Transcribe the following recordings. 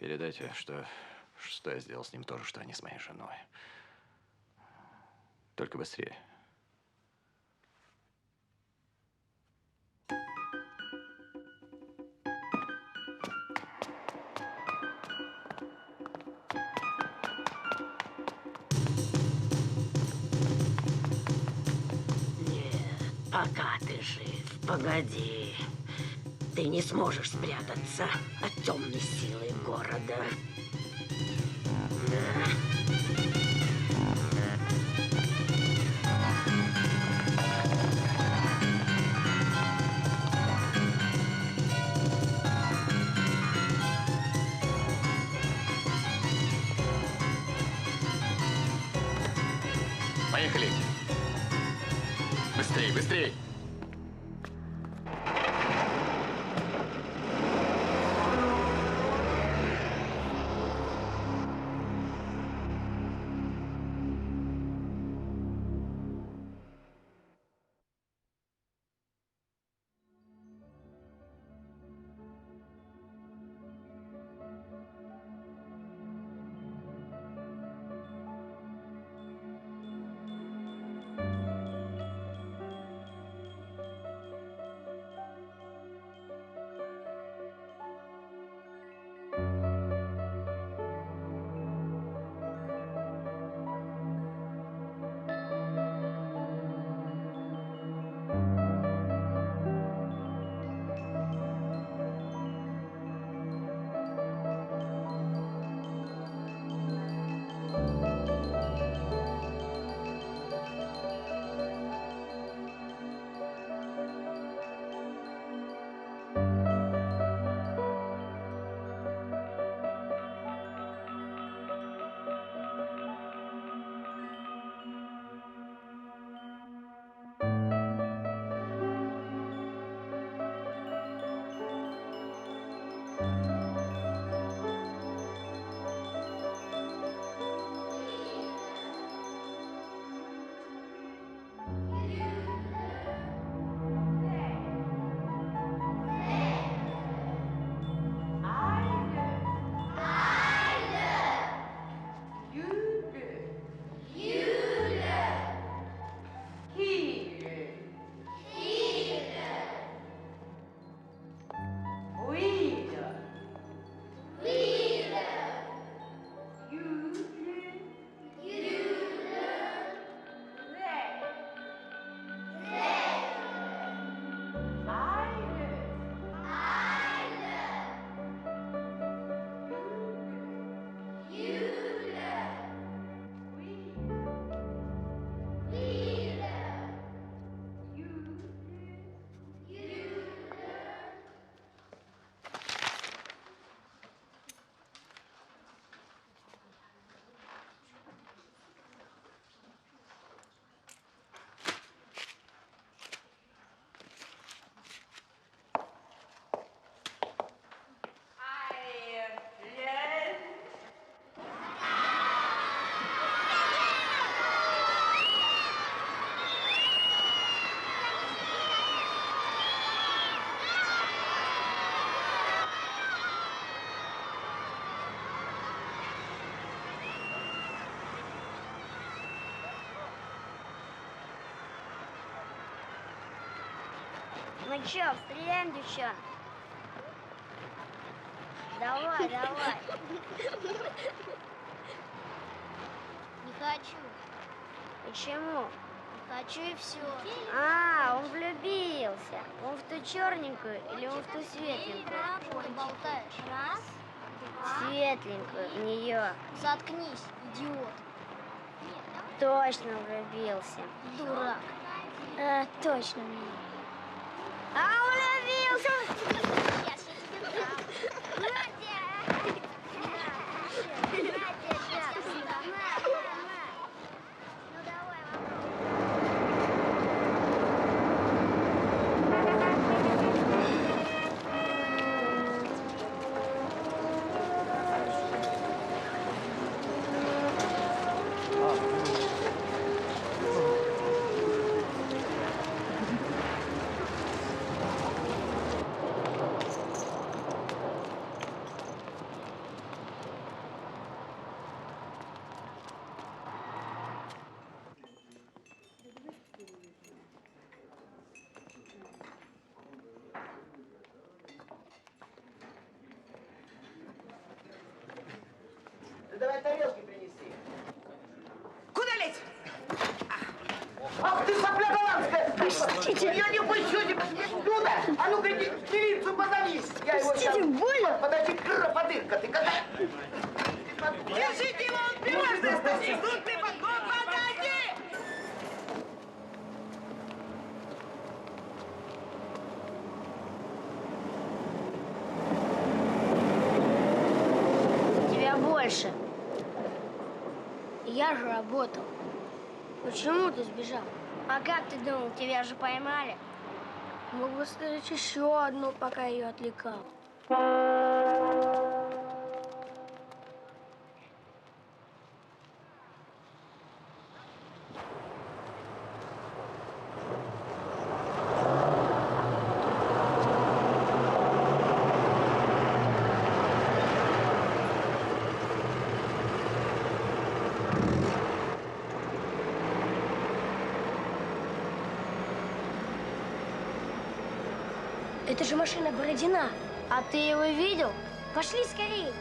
Передайте, что я сделал с ним то же, что они с моей женой. Только быстрее. Пока ты жив, погоди. Ты не сможешь спрятаться от темной силы города. Поехали! Быстрей, быстрей! Ну чё, стреляем, девчонок? Давай, давай. Не хочу. Почему? Не хочу и все. А, он влюбился. Он в ту черненькую или он в ту светленькую? Ой, болтаешь. Раз, два. Светленькую, в нее. Заткнись, идиот. Точно влюбился. Дурак. Точно в нее. А, влюбился! Сейчас я тебе дам. Ты давай тарелки принеси. Куда лезть? Ах ты, сопля голландская! Пустите! Я не пущу тебя! Люда, а ну-ка, милицию позови! Я его сейчас... больно! Подожди, подырка, ты когда... Держите его, он пирог достать! Тут ты подойди! Тебя больше. Я же работал. Почему ты сбежал? А как ты думал, тебя же поймали? Мог бы сказать еще одну, пока ее отвлекал. Это же машина Бородина. А ты его видел? Пошли скорее.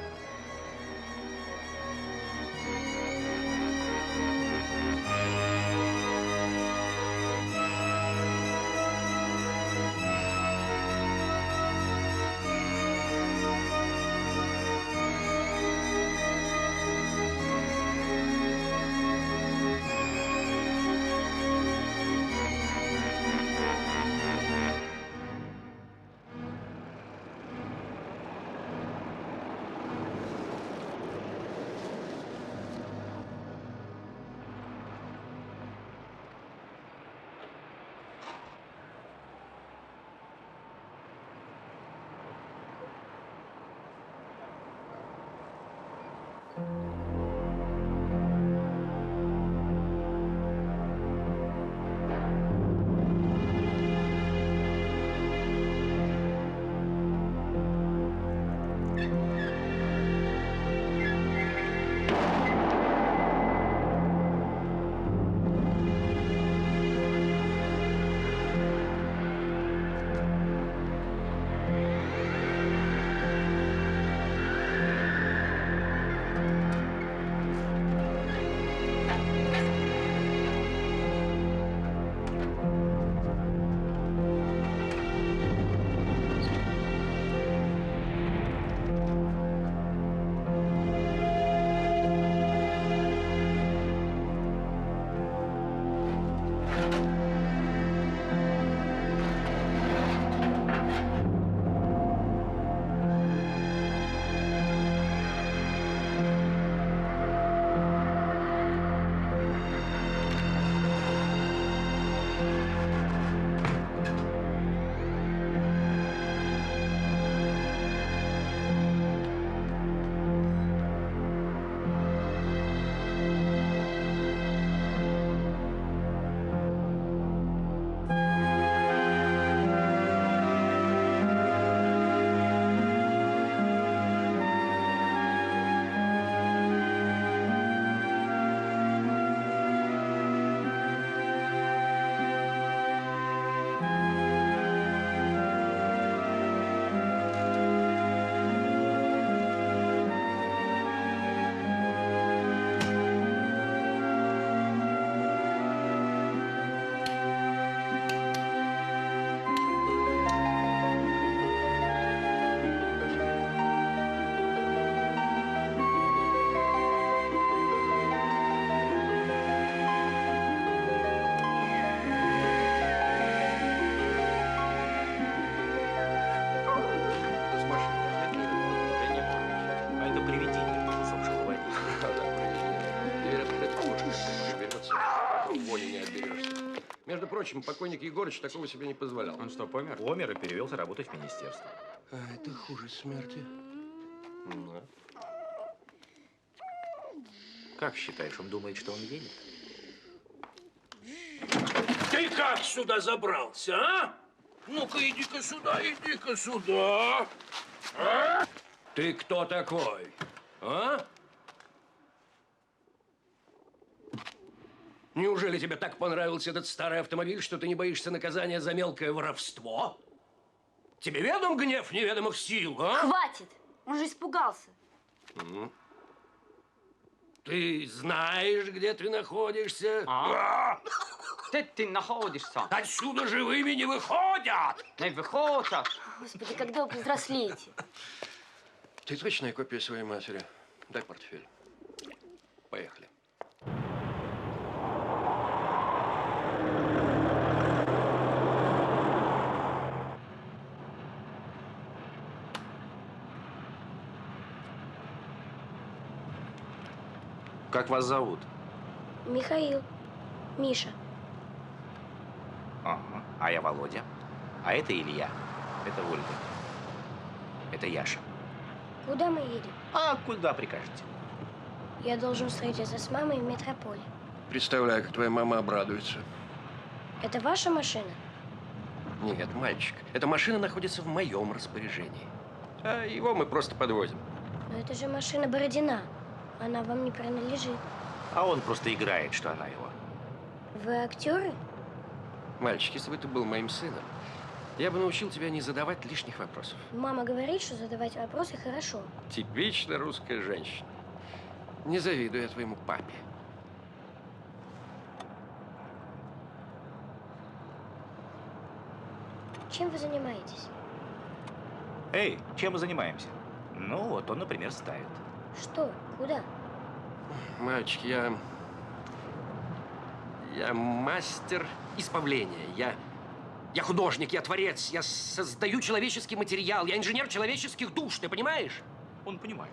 Между прочим, покойник Егорыч такого себе не позволял. Он что, помер? Помер и перевелся работать в министерство. А, это хуже смерти. Да. Как считаешь, он думает, что он едет? Ты как сюда забрался, а? Ну-ка, иди-ка сюда, иди-ка сюда. А? Ты кто такой, а? Неужели тебе так понравился этот старый автомобиль, что ты не боишься наказания за мелкое воровство? Тебе ведом гнев неведомых сил, а? Хватит! Он же испугался. Ты знаешь, где ты находишься? Де ти знаходишься? Отсюда живыми не выходят! Не виходять. Господи, когда вы повзрослеете? Ты точная копия своей матери. Дай портфель. Поехали. Как вас зовут? Михаил. Миша. Ага. А я Володя. А это Илья. Это Ольга. Это Яша. Куда мы едем? А куда прикажете? Я должен встретиться с мамой в метрополе. Представляю, как твоя мама обрадуется. Это ваша машина? Нет, мальчик, эта машина находится в моем распоряжении. А его мы просто подвозим. Но это же машина Бородина. Она вам не принадлежит. А он просто играет, что она его. Вы актеры? Мальчик, если бы ты был моим сыном, я бы научил тебя не задавать лишних вопросов. Мама говорит, что задавать вопросы хорошо. Типично русская женщина. Не завидую я твоему папе. Чем вы занимаетесь? Эй, чем мы занимаемся? Ну, вот он, например, ставит. Что? Куда? Мальчик, я мастер избавления. Я художник, я творец, я создаю человеческий материал, я инженер человеческих душ, ты понимаешь? Он понимает.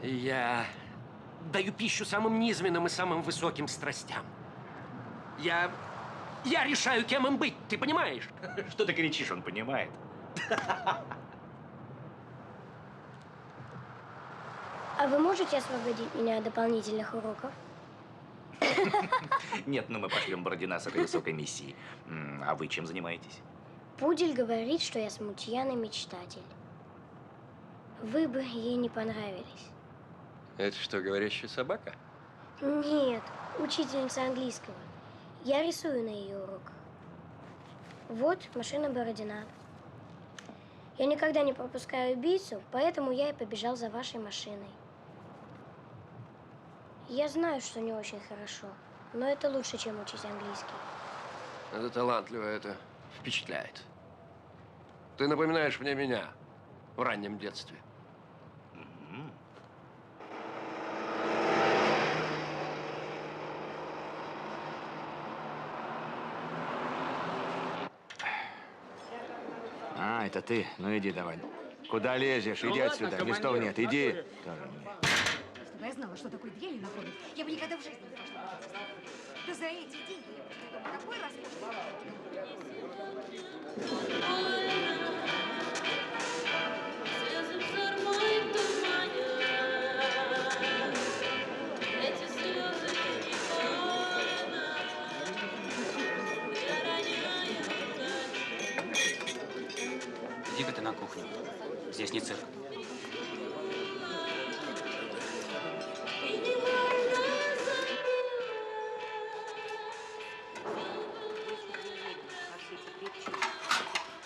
Я даю пищу самым низменным и самым высоким страстям. Я решаю, кем им быть, ты понимаешь? Что ты кричишь, он понимает. А вы можете освободить меня от дополнительных уроков? Нет, ну мы пошлем Бородина с этой высокой миссией. А вы чем занимаетесь? Пудель говорит, что я смутьян и мечтатель. Вы бы ей не понравились. Это что, говорящая собака? Нет, учительница английского. Я рисую на ее уроках. Вот машина Бородина. Я никогда не пропускаю убийцу, поэтому я и побежал за вашей машиной. Я знаю, что не очень хорошо, но это лучше, чем учить английский. Это талантливо, это впечатляет. Ты напоминаешь мне меня в раннем детстве. А, это ты? Ну иди давай. Куда лезешь? Иди отсюда. Листов нет. Иди. Тоже мне. Если бы я знала, что такое двери находят, я бы никогда в жизни не пошла. Да за эти деньги я бы придумала такой роскошный. Иди-ка ты на кухню. Здесь не цирк.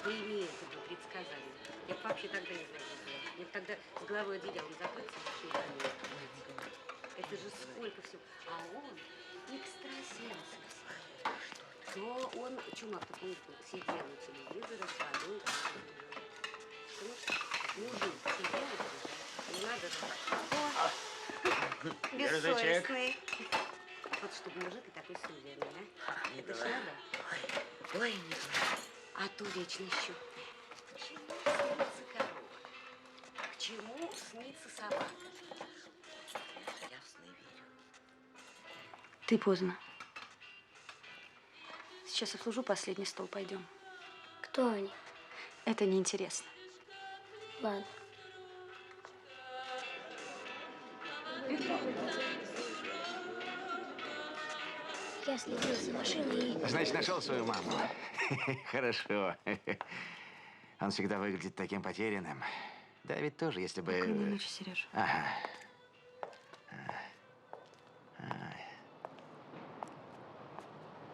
Вы имеете в виду предсказания. Я бы вообще тогда не знаю, что делать. Мне бы тогда с головой одеялом закрыться и вообще это же сколько всего. А он экстрасенс. То он чумак такой сидел у телевизора с водой. Мужик сидел, не надо же. О, бессовестный. Вот чтобы мужик и такой суверенный, а? Это ж надо. Ой, не знаю. А то вечно щупает. К чему снится корова? К чему снится собака? Я в сны верю. Ты поздно. Сейчас обслужу последний стол, пойдем. Кто они? Это неинтересно. Ладно. Я следил за машиной и... Значит, нашел свою маму. Хорошо. Он всегда выглядит таким потерянным. Да, ведь тоже, если бы... Спокойной ночи, Сережа. Ага.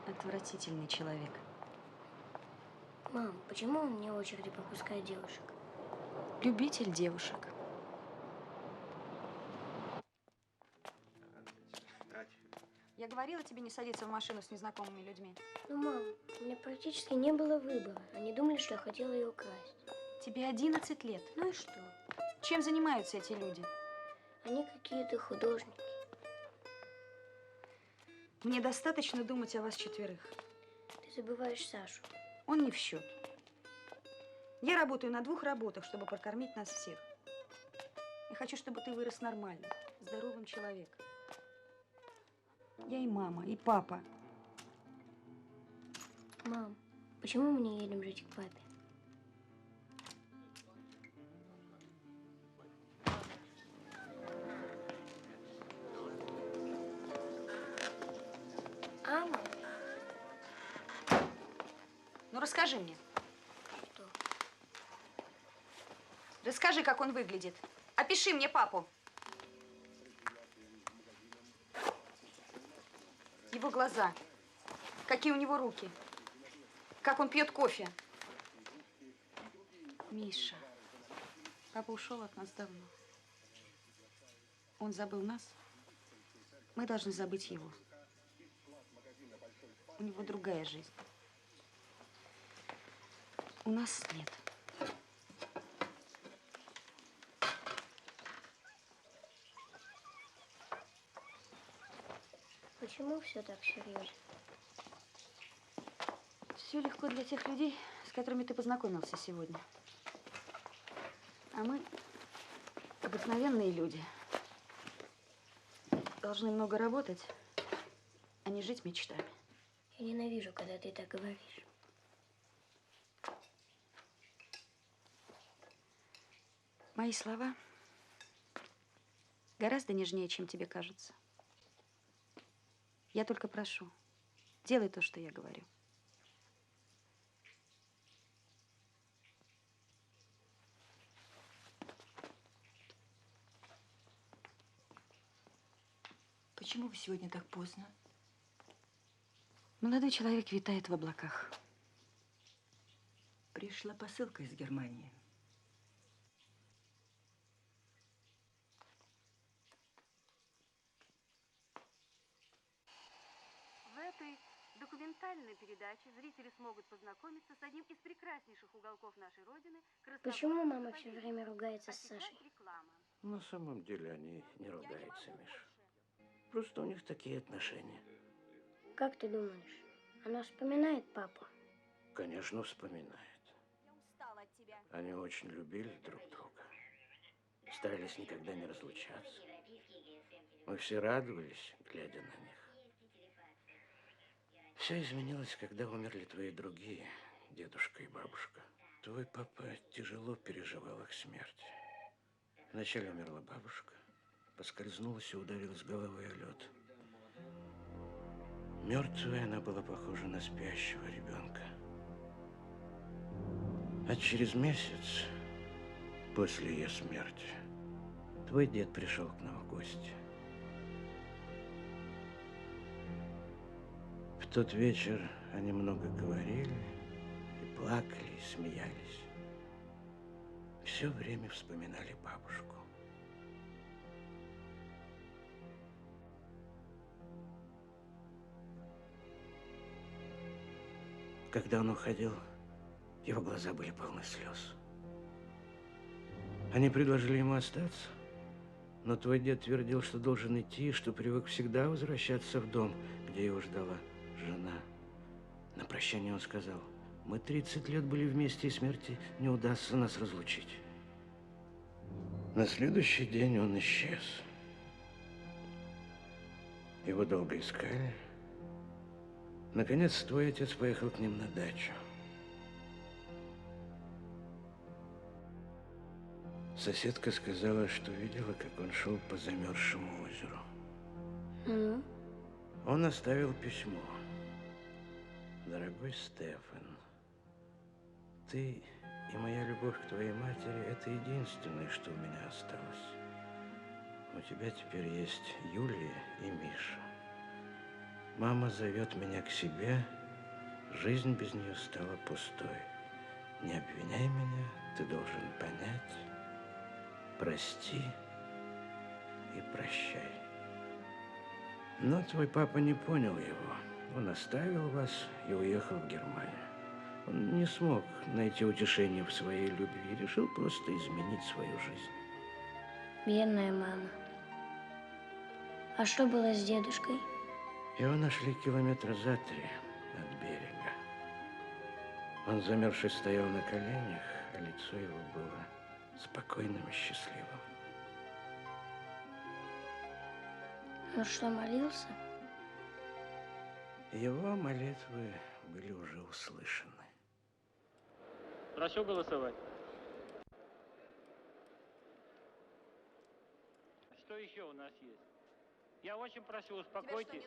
Отвратительный человек. Мам, почему он вне очереди пропускает девушек? Любитель девушек. Я говорила тебе не садиться в машину с незнакомыми людьми. Ну, мам, у меня практически не было выбора. Они думали, что я хотела ее украсть. Тебе 11 лет. Ну и что? Чем занимаются эти люди? Они какие-то художники. Мне достаточно думать о вас четверых. Ты забываешь Сашу. Он не в счет. Я работаю на 2 работах, чтобы прокормить нас всех. Я хочу, чтобы ты вырос нормально, здоровым человеком. Я и мама, и папа. Мам, почему мы не едем жить к папе? Мама? Ну, расскажи мне. Что? Расскажи, как он выглядит. Опиши мне папу. Его глаза. Какие у него руки. Как он пьет кофе. Миша. Папа ушел от нас давно. Он забыл нас. Мы должны забыть его. У него другая жизнь. У нас нет. Почему все так серьезно? Все легко для тех людей, с которыми ты познакомился сегодня. А мы, обыкновенные люди, должны много работать, а не жить мечтами. Я ненавижу, когда ты так говоришь. Мои слова гораздо нежнее, чем тебе кажется. Я только прошу, делай то, что я говорю. Почему вы сегодня так поздно? Молодой человек витает в облаках. Пришла посылка из Германии. В этой документальной передаче зрители смогут познакомиться с одним из прекраснейших уголков нашей Родины. Почему мама все время ругается с Сашей? На самом деле они не ругаются, Миша. Просто у них такие отношения. Как ты думаешь, она вспоминает папу? Конечно, вспоминает. Они очень любили друг друга. Старались никогда не разлучаться. Мы все радовались, глядя на них. Все изменилось, когда умерли твои другие, дедушка и бабушка. Твой папа тяжело переживал их смерть. Вначале умерла бабушка, поскользнулась и ударилась головой о лед. Мертвая она была похожа на спящего ребенка. А через месяц после ее смерти твой дед пришел к нам в гости. В тот вечер они много говорили, и плакали, и смеялись. Все время вспоминали бабушку. Когда он уходил, его глаза были полны слез. Они предложили ему остаться, но твой дед твердил, что должен идти, что привык всегда возвращаться в дом, где его ждала жена. На прощание он сказал: мы 30 лет были вместе, и смерти не удастся нас разлучить. На следующий день он исчез. Его долго искали. Наконец, твой отец поехал к ним на дачу. Соседка сказала, что видела, как он шел по замерзшему озеру. Он оставил письмо. Дорогой Стефан, ты и моя любовь к твоей матери – это единственное, что у меня осталось. У тебя теперь есть Юлия и Миша. Мама зовет меня к себе, жизнь без нее стала пустой. Не обвиняй меня, ты должен понять. Прости и прощай. Но твой папа не понял его. Он оставил вас и уехал в Германию. Он не смог найти утешение в своей любви и решил просто изменить свою жизнь. Бедная мама. А что было с дедушкой? Его нашли километра за 3 от берега. Он замерзший стоял на коленях, а лицо его было спокойным и счастливым. Он что, молился? Его молитвы были уже услышаны. Прошу голосовать. Что еще у нас есть? Я очень прошу, успокойтесь.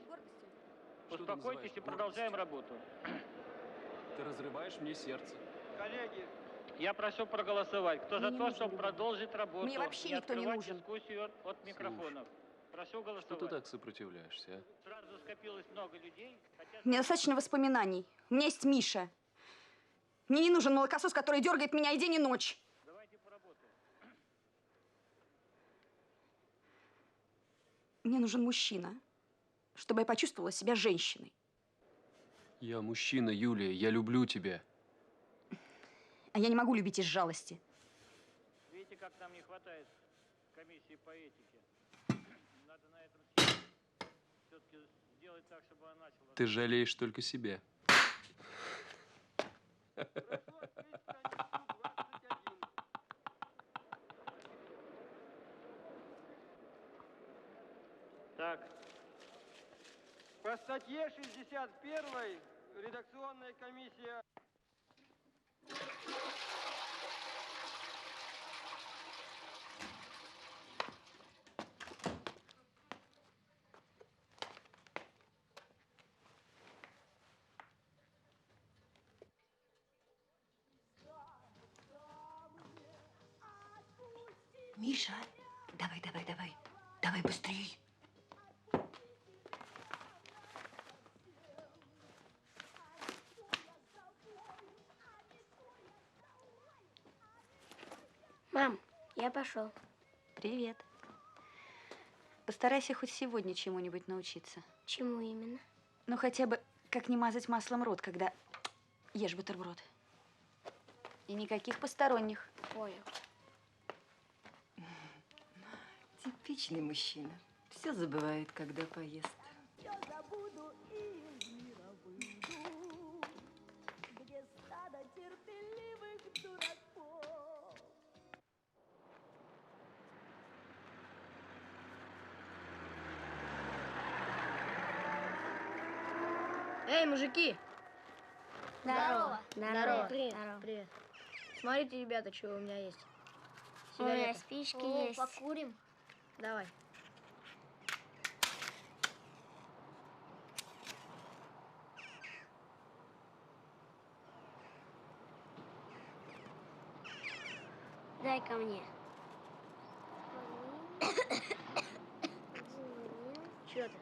Успокойтесь и продолжаем работу. Ты разрываешь мне сердце. Коллеги, я прошу проголосовать. Кто за то, чтобы продолжить работу? Мне вообще никто не нужен. Дискуссию от микрофонов. Прошу голосовать. Что ты так сопротивляешься, а? Сразу скопилось много людей. Мне достаточно воспоминаний. У меня есть Миша. Мне не нужен молокосос, который дергает меня и день, и ночь. Давайте поработаем. Мне нужен мужчина, чтобы я почувствовала себя женщиной. Я мужчина, Юлия, я люблю тебя. А я не могу любить из жалости. Видите, как нам не хватает комиссии по этике. Надо на этом все-таки сделать так, чтобы она начала. Ты жалеешь только себя. Так. По статье 61 редакционная комиссия... Миша, давай, давай, давай. Давай быстрей. Мам, я пошел. Привет. Постарайся хоть сегодня чему-нибудь научиться. Чему именно? Ну, хотя бы, как не мазать маслом рот, когда ешь бутерброд. И никаких посторонних. Понял. Типичный мужчина. Все забывает, когда поест. Эй, мужики! Здорово. Здорово. Привет. Привет. Смотрите, ребята, что у меня есть. У меня Сигареты. спички есть. Покурим. Давай. Дай ко мне. Чё ты?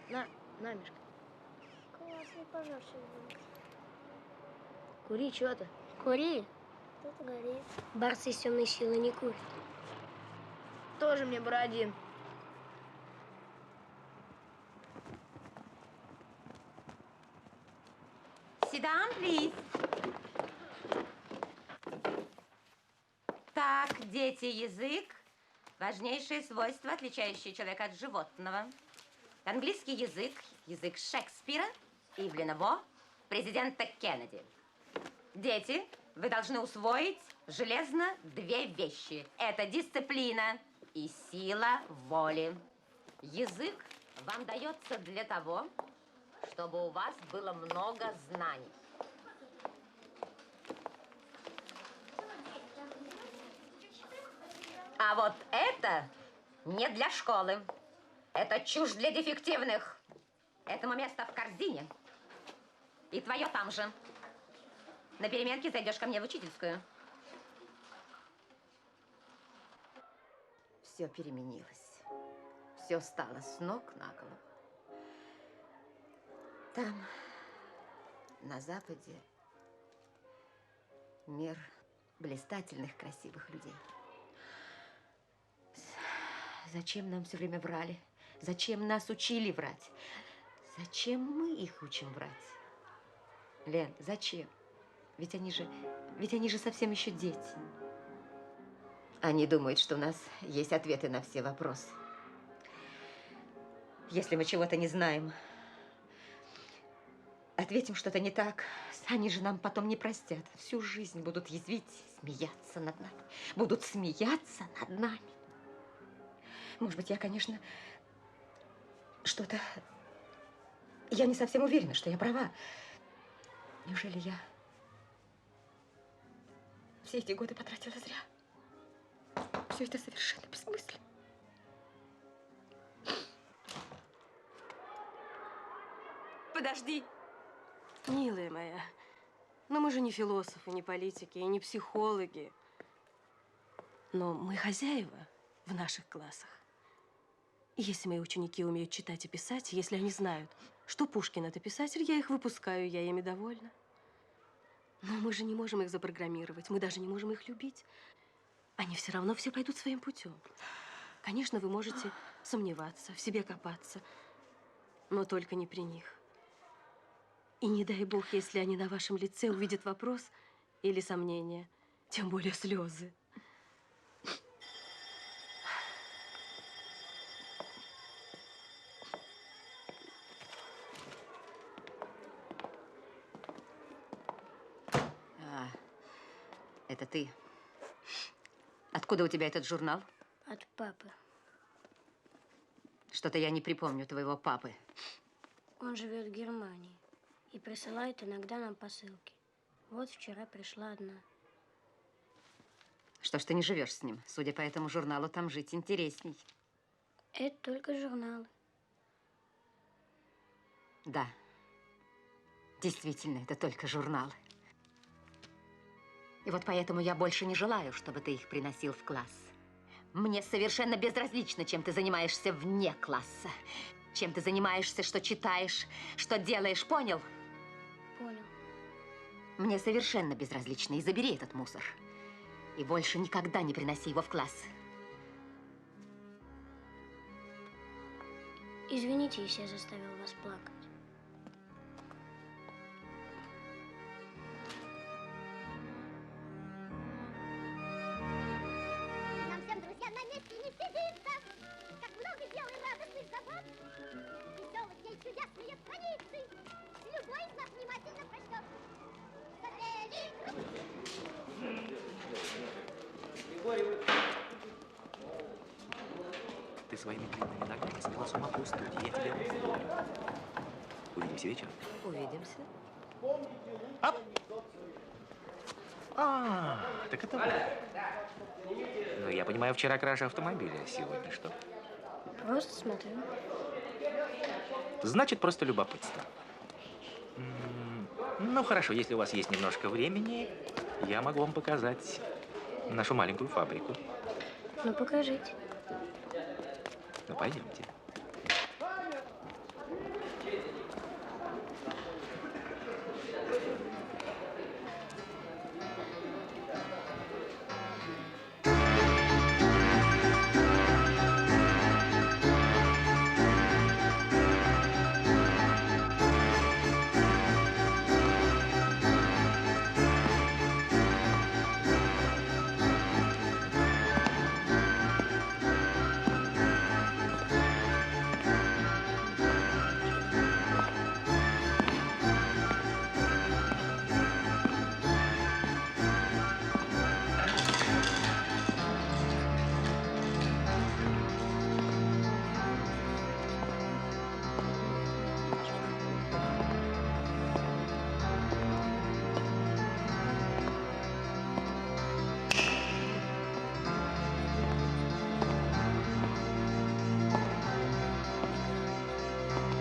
На, Мишка. Классный пожар сегодня. Кури, чё ты? Кури. Кто-то горит. Борцы с темной силой не курят. Тоже мне бородин. Sit down, please. Так, дети, язык. Важнейшее свойство, отличающее человека от животного. Английский язык, язык Шекспира, Ивлена Во, президента Кеннеди. Дети, вы должны усвоить железно две вещи. Это дисциплина и сила воли. Язык вам дается для того, чтобы у вас было много знаний. А вот это не для школы. Это чушь для дефективных. Этому место в корзине. И твое там же. На переменке зайдешь ко мне в учительскую. Все переменилось. Все стало с ног на голову. Там, на Западе, мир блистательных, красивых людей. Зачем нам все время врали? Зачем нас учили врать? Зачем мы их учим врать? Лен, зачем? Ведь они же совсем еще дети. Они думают, что у нас есть ответы на все вопросы. Если мы чего-то не знаем, ответим что-то не так, они же нам потом не простят. Всю жизнь будут язвить, смеяться над нами. Будут смеяться над нами. Может быть, я, конечно, что-то... Я не совсем уверена, что я права. Неужели я все эти годы потратила зря? Все это совершенно бессмысленно. Подожди. Милая моя, но мы же не философы, не политики и не психологи. Но мы хозяева в наших классах. И если мои ученики умеют читать и писать, если они знают, что Пушкин – это писатель, я их выпускаю, я ими довольна. Но мы же не можем их запрограммировать, мы даже не можем их любить. Они все равно все пойдут своим путем. Конечно, вы можете сомневаться, в себе копаться, но только не при них. И не дай бог, если они на вашем лице увидят вопрос или сомнение, тем более слезы. Это ты. Откуда у тебя этот журнал? От папы. Что-то я не припомню твоего папы. Он живет в Германии и присылает иногда нам посылки. Вот вчера пришла одна. Что ж ты не живешь с ним? Судя по этому журналу, там жить интересней. Это только журналы. Да. Действительно, это только журналы. И вот поэтому я больше не желаю, чтобы ты их приносил в класс. Мне совершенно безразлично, чем ты занимаешься вне класса. Чем ты занимаешься, что читаешь, что делаешь, понял? Понял. Мне совершенно безразлично. И забери этот мусор. И больше никогда не приноси его в класс. Извините, если я заставил вас плакать. Нам всем, друзья, на месте не сидится. Как много дел и радостных забот. Веселых дней чудес нет границы. Любой из нас внимательно прочтет. Ты своими длинными ногами свела с ума пустую, я тебя уволю. Увидимся вечером. Увидимся. Так это вы. Ну, я понимаю, вчера кража автомобиля, а сегодня что? Просто смотрю. Значит, просто любопытство. Ну, хорошо, если у вас есть немножко времени, я могу вам показать нашу маленькую фабрику. Ну, покажите. Ну, пойдемте.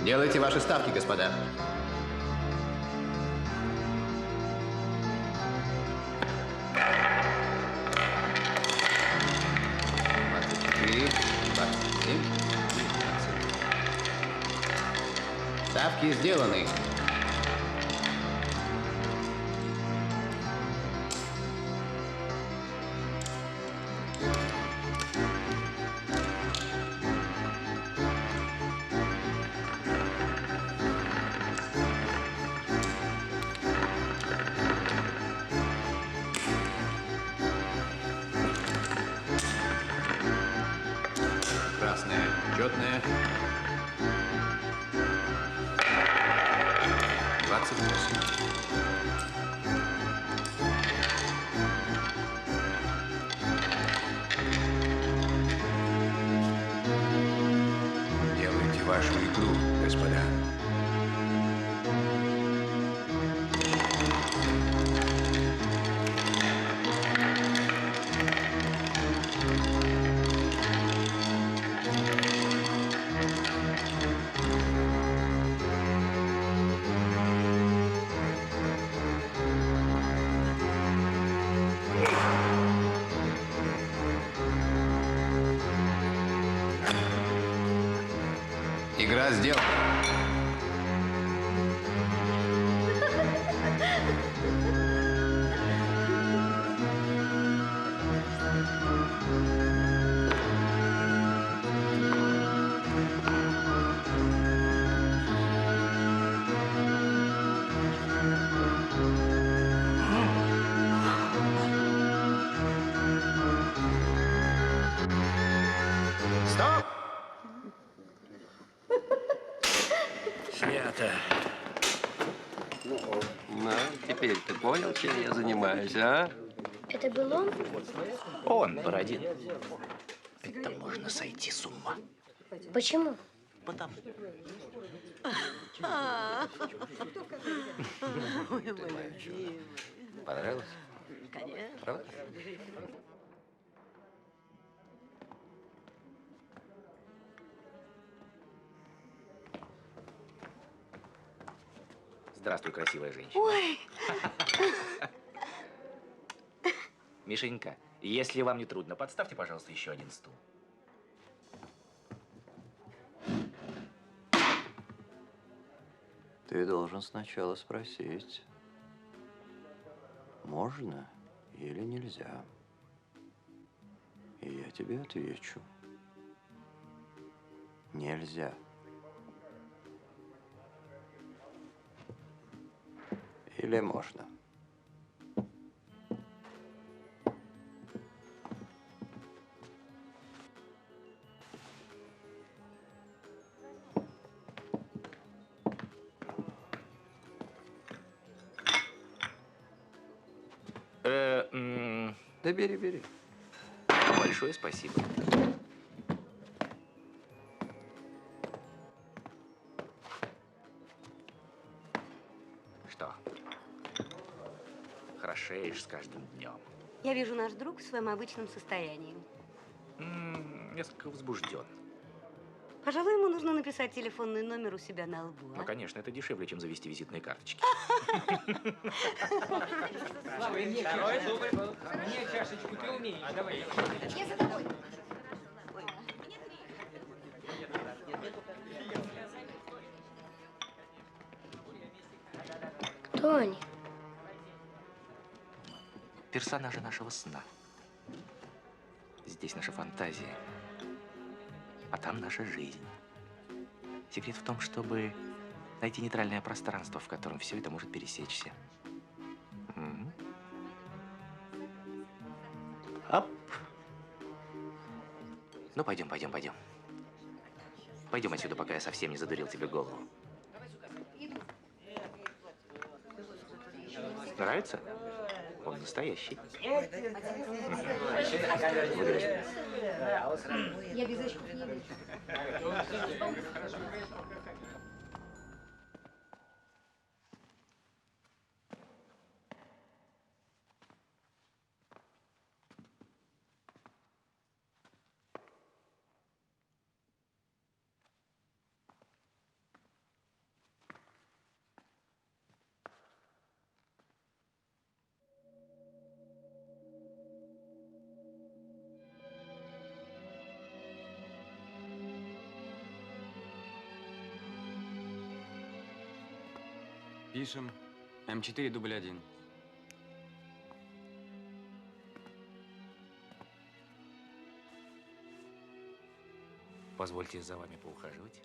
Делайте ваши ставки, господа. Ставки сделаны. Красная. Четная. 28. Делайте вашу игру, господа. Игра сделана. Стоп! Снято. Ну, теперь ты понял, чем я занимаюсь, а? Это был он? Он, Бородин. Это можно сойти с ума. Почему? Потому. Ой, мой любимый. Понравилось? Конечно. Правда? Здравствуй, красивая женщина. Ой. Мишенька, если вам не трудно, подставьте, пожалуйста, еще один стул. Ты должен сначала спросить, можно или нельзя. И я тебе отвечу. Нельзя. Или можно? Да бери, бери. Большое спасибо. Что? Хорошеешь с каждым днем. Я вижу наш друг в своем обычном состоянии. Несколько возбужден. Пожалуй, ему нужно написать телефонный номер у себя на лбу. Ну, конечно, это дешевле, чем завести визитные карточки. Слава, мне чашечку, ты умеешь. Давай. Я за тобой. Кто они? Персонажи нашего сна. Здесь наша фантазия, а там наша жизнь. Секрет в том, чтобы найти нейтральное пространство, в котором все это может пересечься. Оп. Ну, пойдем. Пойдем отсюда, пока я совсем не задурил тебе голову. Нравится? Он настоящий. Я без очков не вижу. Пишем. М4 дубль 1. Позвольте за вами поухаживать.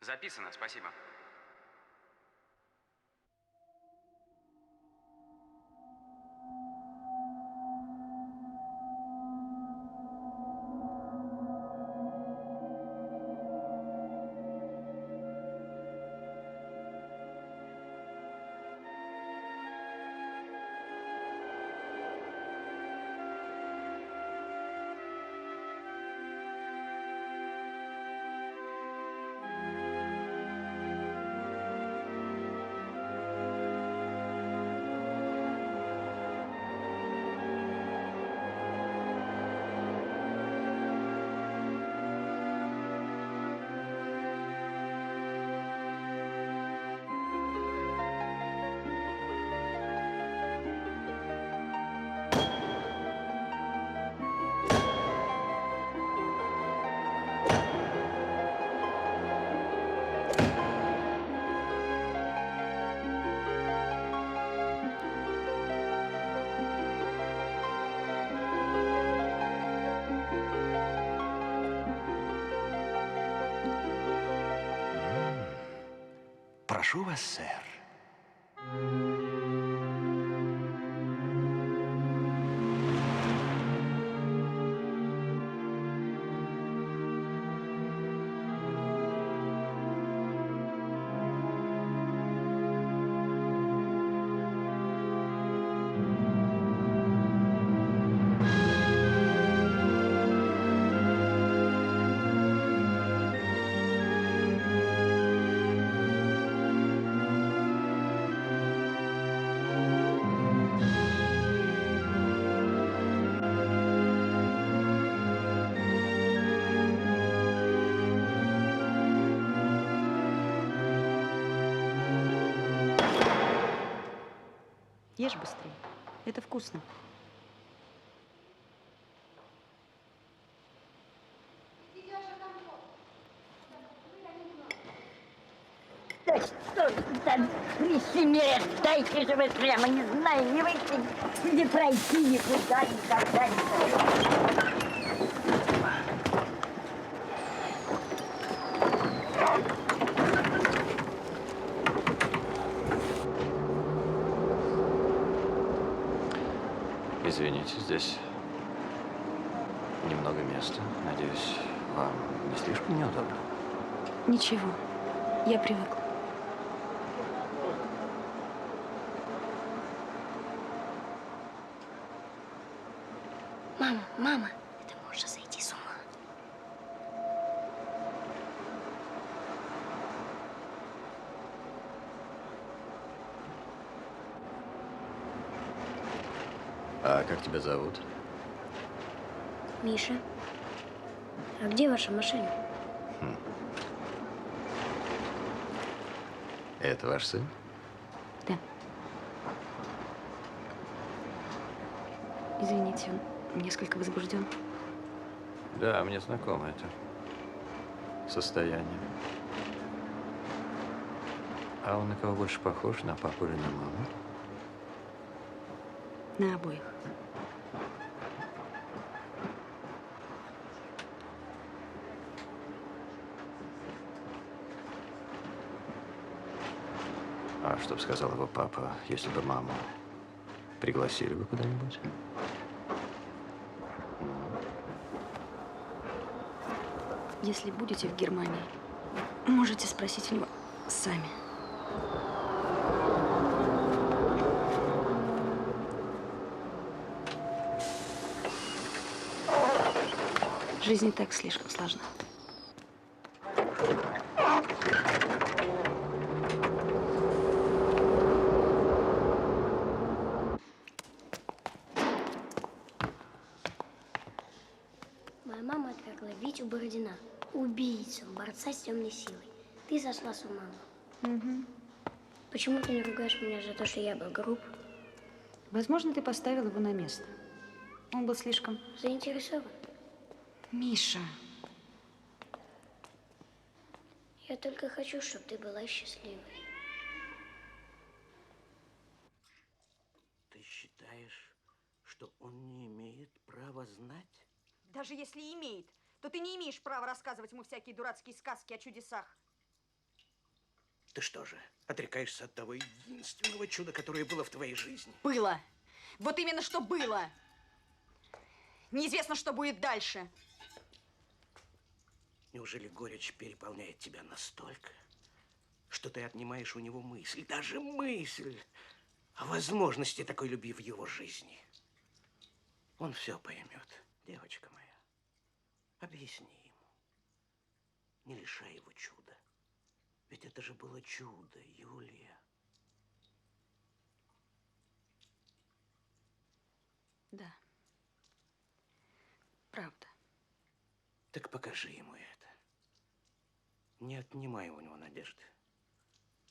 Записано, спасибо. Прошу вас, сэр. Ешь быстрее. Это вкусно. Да что там, Христимир, дайте же вы прямо, не знаю, не выйти, не пройти никуда, никогда не. Извините, здесь немного места. Надеюсь, вам не слишком неудобно? Ничего, я привыкла. Мама, мама, это можно сойти с ума. А как тебя зовут? Миша, а где ваша машина? Это ваш сын? Да. Извините, он несколько возбужден. Да, мне знакомо это состояние. А он на кого больше похож, на папу или на маму? На обоих. А что бы сказал его папа, если бы маму пригласили бы куда-нибудь? Если будете в Германии, можете спросить у него сами. Жизнь и так слишком сложна. Моя мама отвергла Витю Бородина, убийцу, борца с темной силой. Ты сошла с ума. Угу. Почему ты не ругаешь меня за то, что я был груб? Возможно, ты поставил его на место. Он был слишком заинтересован. Миша. Я только хочу, чтобы ты была счастливой. Ты считаешь, что он не имеет права знать? Даже если имеет, то ты не имеешь права рассказывать ему всякие дурацкие сказки о чудесах. Ты что же, отрекаешься от того единственного чуда, которое было в твоей жизни? Было. Вот именно что было. Неизвестно, что будет дальше. Неужели горечь переполняет тебя настолько, что ты отнимаешь у него мысль, даже мысль о возможности такой любви в его жизни? Он все поймет, девочка моя. Объясни ему. Не лишай его чуда. Ведь это же было чудо, Юлия. Да. Правда. Так покажи ему это. Не отнимай у него надежды.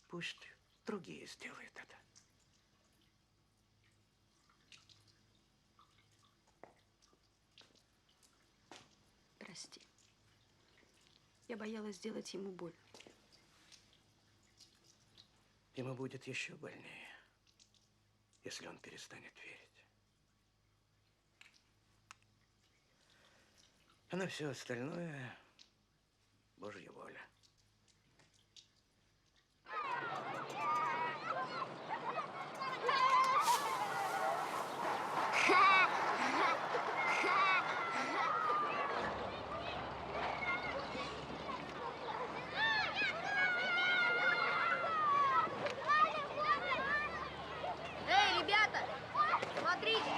Пусть другие сделают это. Прости. Я боялась сделать ему боль. Ему будет еще больнее, если он перестанет верить. А на все остальное Божья воля. Эй, ребята, смотрите!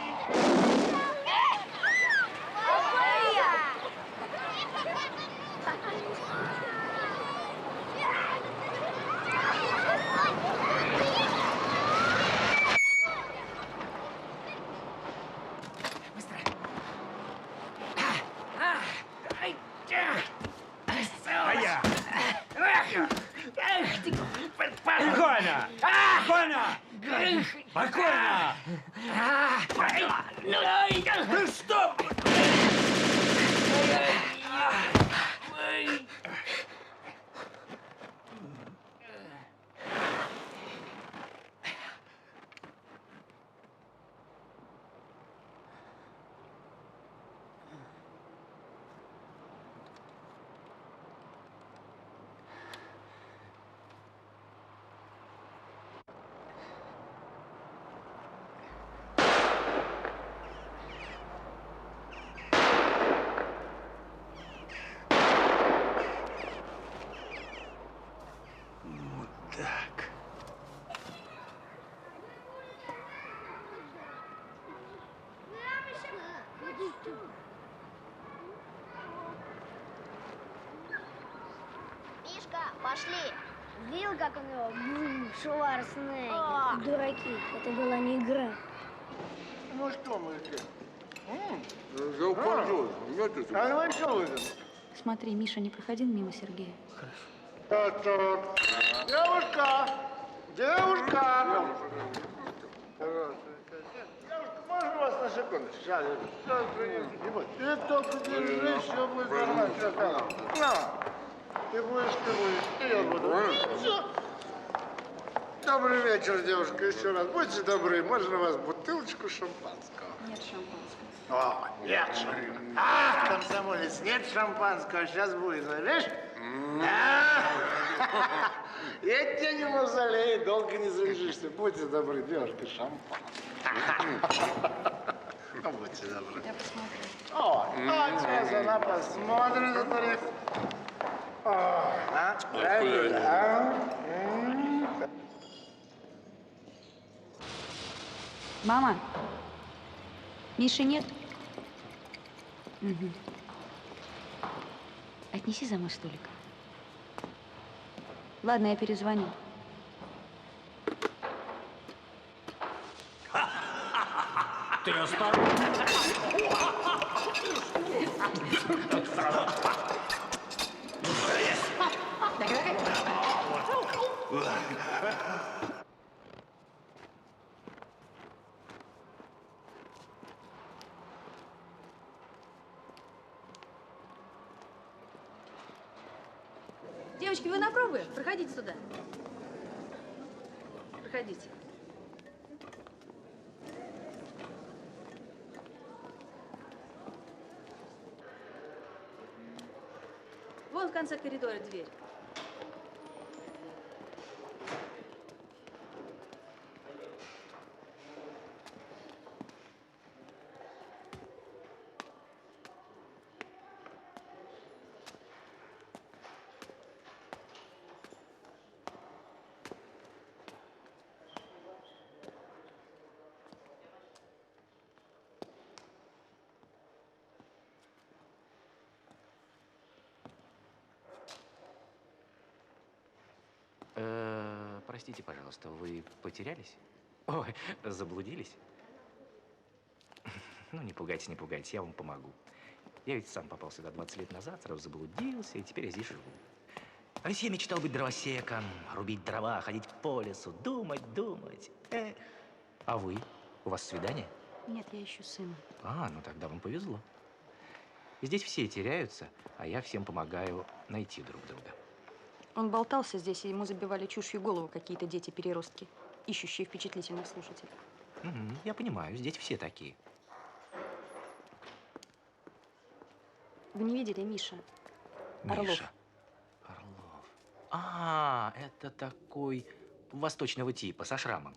Спокойно! Спокойно! Спокойно! Ну что? Мудак. Мишка, пошли. Видел, как он его Шварценеггер? Дураки, это была не игра. Ну что, мужики? Я ухожу. А ну что вы там? Смотри, Миша не проходил мимо Сергея. Так. Девушка! Девушка! Девушка, можно вас на секундочку? Сейчас, не бойся. Ты только держись, все будет нормально. Все, на. Ты будешь, и я буду. Все. Добрый вечер, девушка, еще раз. Будьте добры, можно у вас бутылочку шампанского? Нет шампанского. О, нет шампанского. Комсомолец, нет шампанского, сейчас будет, знаешь? Я тебя не мавзолей, долго не залежишься. Будьте добры, девушка, шампанское. Будьте добры. Я посмотрю. О, сейчас она посмотрит за тариф. Мама, Миши нет? Угу. Отнеси за мой столик. Ладно, я перезвоню. Ты осторожно. Девочки, вы на пробы? Проходите сюда. Проходите. Вон в конце коридора дверь. Простите, пожалуйста, вы потерялись? Ой, заблудились? Ну, не пугайтесь, не пугайтесь, я вам помогу. Я ведь сам попал сюда 20 лет назад, сразу заблудился, и теперь я здесь живу. А ведь я мечтал быть дровосеком, рубить дрова, ходить по лесу, думать. Эх. А вы? У вас свидание? Нет, я ищу сына. А, ну тогда вам повезло. Здесь все теряются, а я всем помогаю найти друг друга. Он болтался здесь, и ему забивали чушью голову какие-то дети-переростки, ищущие впечатлительных слушателей. Угу, я понимаю, здесь все такие. Вы не видели Миша? Миша. Орлов. А, это такой восточного типа, со шрамом.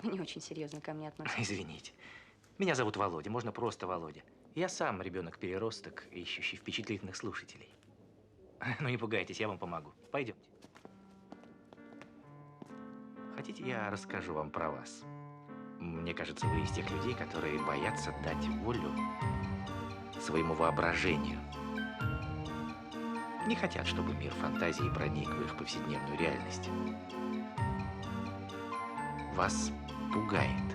Вы не очень серьезно ко мне относитесь. Извините. Меня зовут Володя, можно просто Володя. Я сам ребенок-переросток, ищущий впечатлительных слушателей. Ну не пугайтесь, я вам помогу. Пойдемте. Хотите, я расскажу вам про вас? Мне кажется, вы из тех людей, которые боятся дать волю своему воображению. Не хотят, чтобы мир фантазии проник в их повседневную реальность. Вас пугает,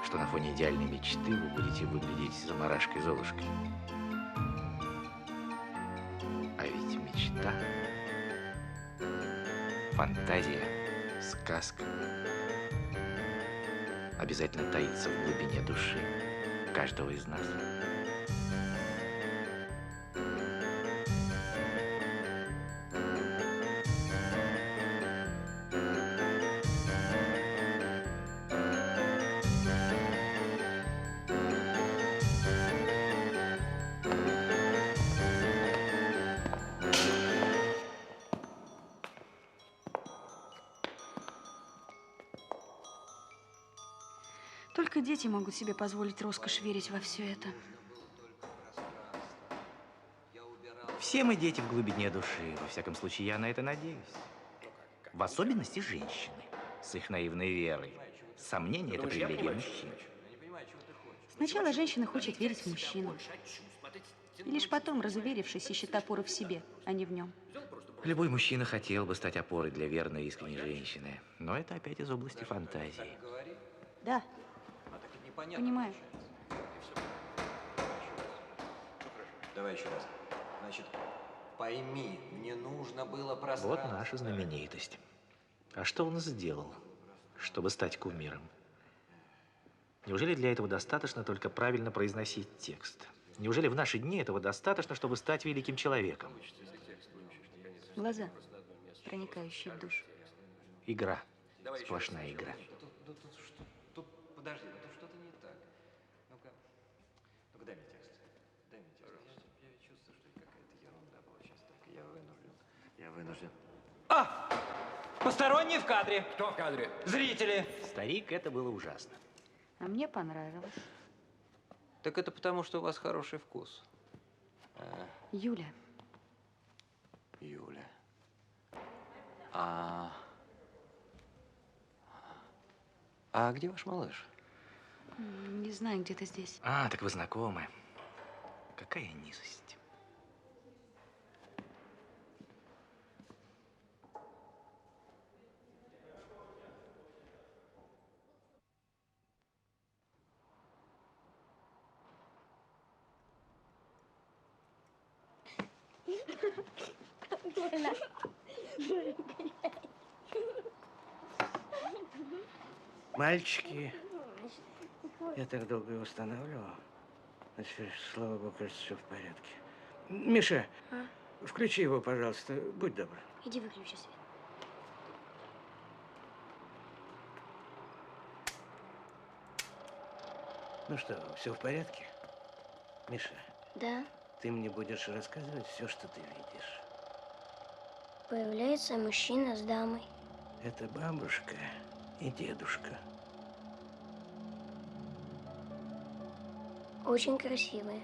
что на фоне идеальной мечты вы будете выглядеть заморашкой-золушкой. А ведь мечта, фантазия, сказка обязательно таится в глубине души каждого из нас. Только дети могут себе позволить роскошь верить во все это. Все мы дети в глубине души. Во всяком случае, я на это надеюсь. В особенности женщины с их наивной верой. Сомнение – это привилегия мужчин. Сначала женщина хочет верить в мужчину. И лишь потом, разуверившись, ищет опору в себе, а не в нем. Любой мужчина хотел бы стать опорой для верной и искренней женщины. Но это опять из области фантазии. Да. Понимаю. Давай еще раз. Значит, пойми, мне нужно было пространство. Вот наша знаменитость. А что он сделал, чтобы стать кумиром? Неужели для этого достаточно только правильно произносить текст? Неужели в наши дни этого достаточно, чтобы стать великим человеком? Глаза, проникающие в душу. Игра. Сплошная игра. Подожди, тут что-то не так. Ну-ка, дай мне текст. Дай мне текст. Я чувствую, что какая-то ерунда была сейчас. Так, я вынужден. А! Посторонние в кадре. Кто в кадре? Зрители. Старик, это было ужасно. А мне понравилось. Так это потому, что у вас хороший вкус. Юля. Юля. А где ваш малыш? Не знаю, где-то здесь. А, так вы знакомы. Какая низость. Мальчики, я так долго его устанавливал. А теперь, слава богу, кажется, все в порядке. Миша, включи его, пожалуйста, будь добр. Иди выключи свет. Ну что, все в порядке? Миша, Да, ты мне будешь рассказывать все, что ты видишь. появляется мужчина с дамой. Это бабушка и дедушка. Очень красивые.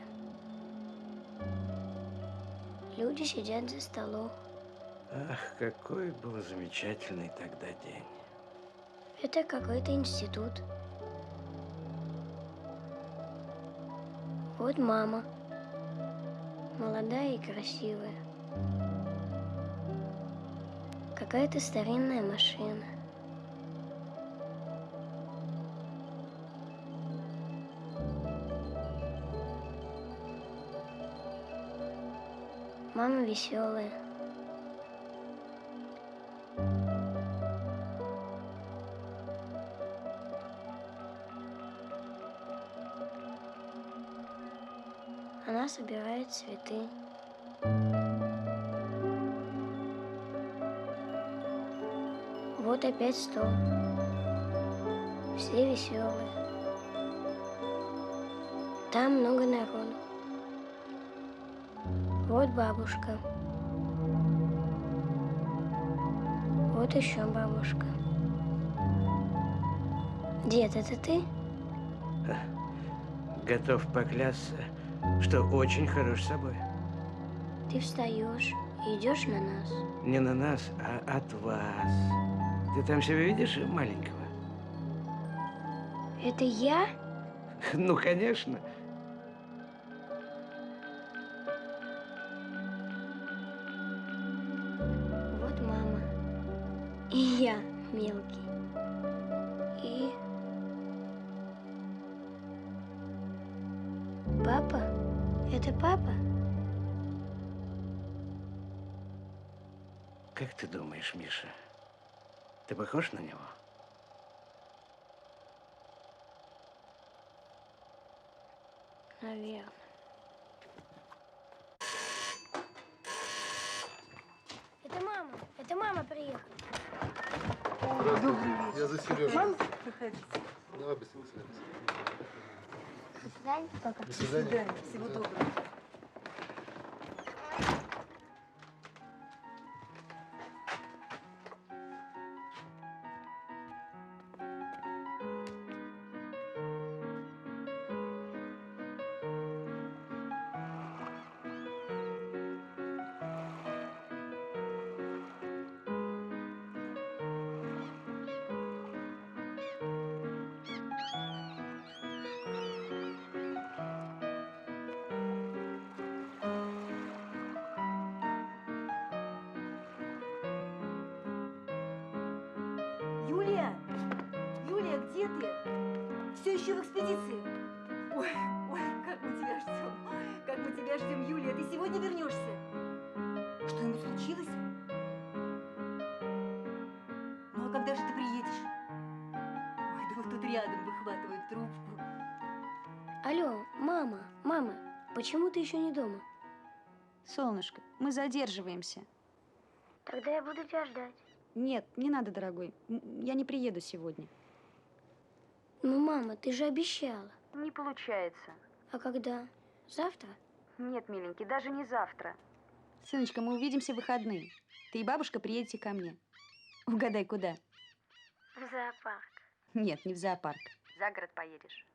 Люди сидят за столом. Ах, какой был замечательный тогда день. Это какой-то институт. Вот мама. Молодая и красивая. Как какая-то старинная машина. Мама веселая. Она собирает цветы. Вот опять стол. Все веселые. Там много народу. Вот бабушка. Вот еще бабушка. Дед, это ты? Готов поклясться, что очень хорош собой. Ты встаешь и идешь на нас. Не на нас, а от вас. Ты там себя видишь маленького? Это я? Ну, конечно. Вот мама. И я мелкий. И... Папа? Это папа? Как ты думаешь, Миша, ты похож на него? Наверное. Это мама приехала. Добрый вечер. Я за Сережей. Мам, проходите. Давай быстрее. До свидания, папа. До свидания. Всего доброго. Юлия! Юлия, где ты? Все еще в экспедиции? Ой, как мы тебя ждем. Как мы тебя ждем, Юлия. Ты сегодня вернешься? Что-нибудь случилось? Ну, а когда же ты приедешь? Ой, да вот тут рядом выхватывают трубку. Алло, мама, почему ты еще не дома? Солнышко, мы задерживаемся. Тогда я буду тебя ждать. Нет, не надо, дорогой. Я не приеду сегодня. Ну, мама, ты же обещала. Не получается. А когда? Завтра? Нет, миленький, даже не завтра. Сыночка, мы увидимся в выходные. Ты и бабушка приедете ко мне. Угадай, куда? В зоопарк. Нет, не в зоопарк. За город поедешь.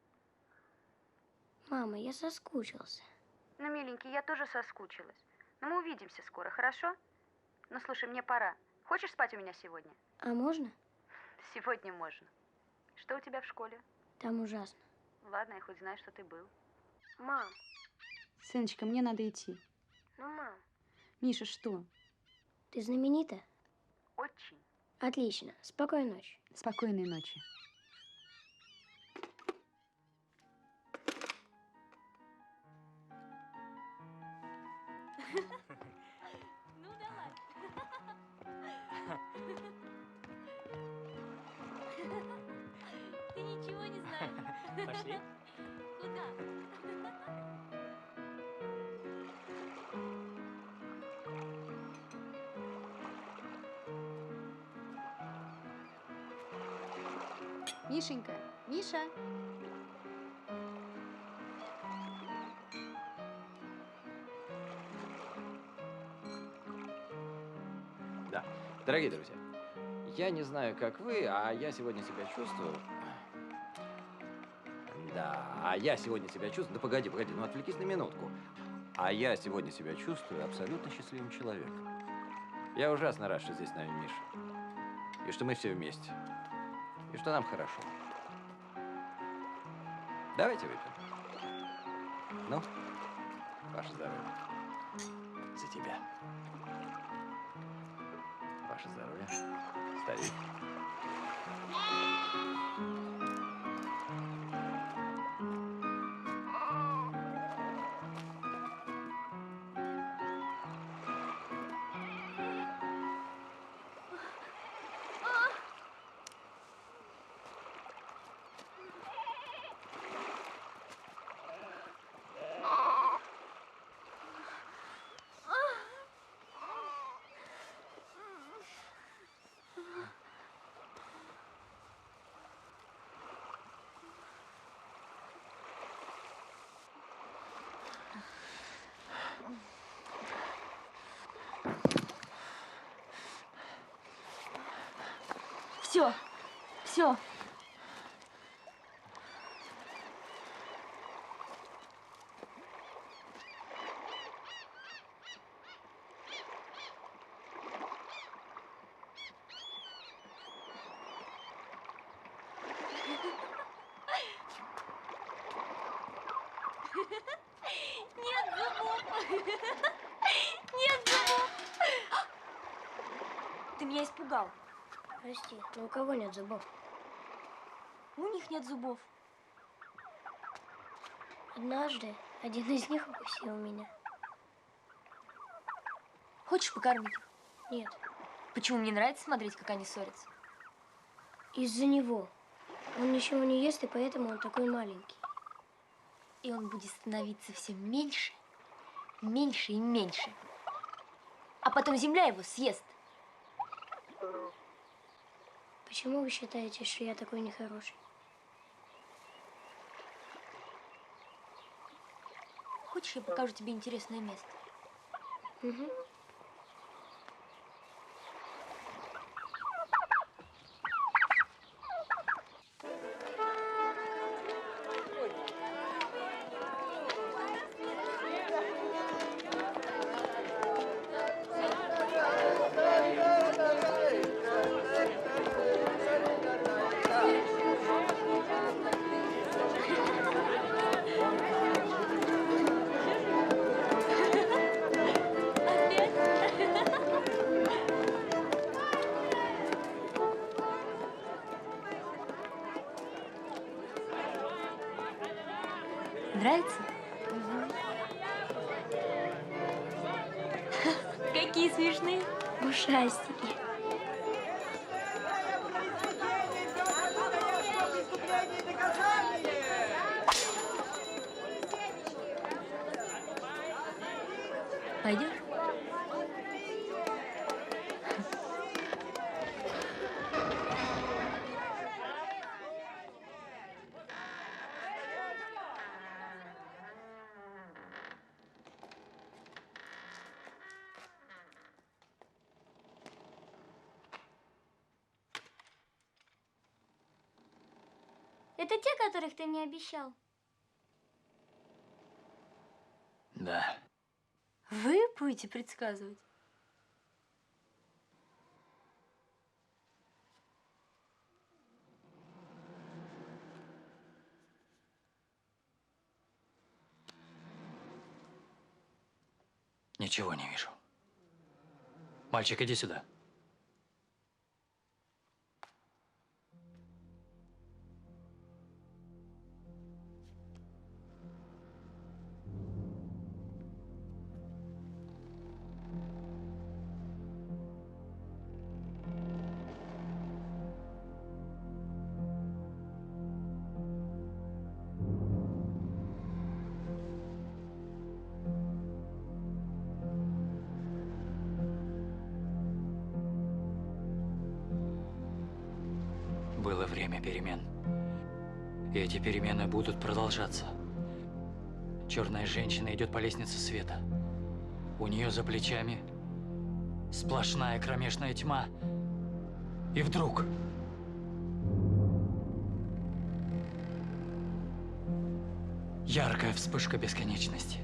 Мама, я соскучился. Ну, миленький, я тоже соскучилась. Но мы увидимся скоро, хорошо? Ну, слушай, мне пора. Хочешь спать у меня сегодня? А можно? Сегодня можно. Что у тебя в школе? Там ужасно. Ладно, я хоть знаю, что ты был. Мам. Сыночка, мне надо идти. Ну, мам. Миша, что? Ты знаменита? Очень. Отлично. Спокойной ночи. Спокойной ночи. Ну, давай. Ты ничего не знаешь. Пошли. Куда? Мишенька, Миша. Да. Дорогие друзья, я не знаю, как вы, а я сегодня себя чувствую... Да, я сегодня себя чувствую... Да погоди, ну отвлекись на минутку. А я сегодня себя чувствую абсолютно счастливым человеком. Я ужасно рад, что здесь с нами Миша. И что мы все вместе. И что нам хорошо. Давайте выпьем. Ну, ваше здоровье. За тебя. Ваше Ваше здоровье. Старик. Все, все. Нет зубов! Нет зубов! Ты меня испугал. Прости, но у кого нет зубов? У них нет зубов. Однажды один из них укусил меня. Хочешь покормить? Нет. Почему мне нравится смотреть, как они ссорятся? Из-за него. Он ничего не ест, и поэтому он такой маленький. И он будет становиться все меньше, меньше и меньше. А потом земля его съест. Почему вы считаете, что я такой нехороший? Хочешь, я покажу тебе интересное место? Угу. Нравится? Какие смешные. Ушастики. Пойдешь? Это те, которых ты мне обещал? Да. Вы будете предсказывать? Ничего не вижу. Мальчик, иди сюда. Было время перемен. И эти перемены будут продолжаться. Черная женщина идет по лестнице света. У нее за плечами сплошная кромешная тьма. И вдруг... яркая вспышка бесконечности.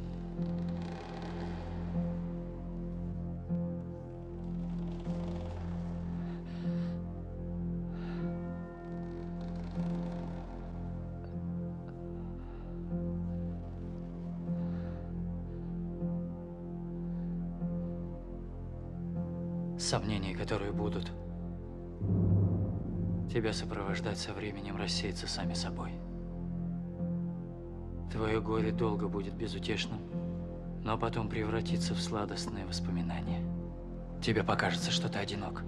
Сомнения, которые будут тебя сопровождать со временем, рассеются сами собой. Твое горе долго будет безутешным, но потом превратится в сладостные воспоминания. Тебе покажется, что ты одинок.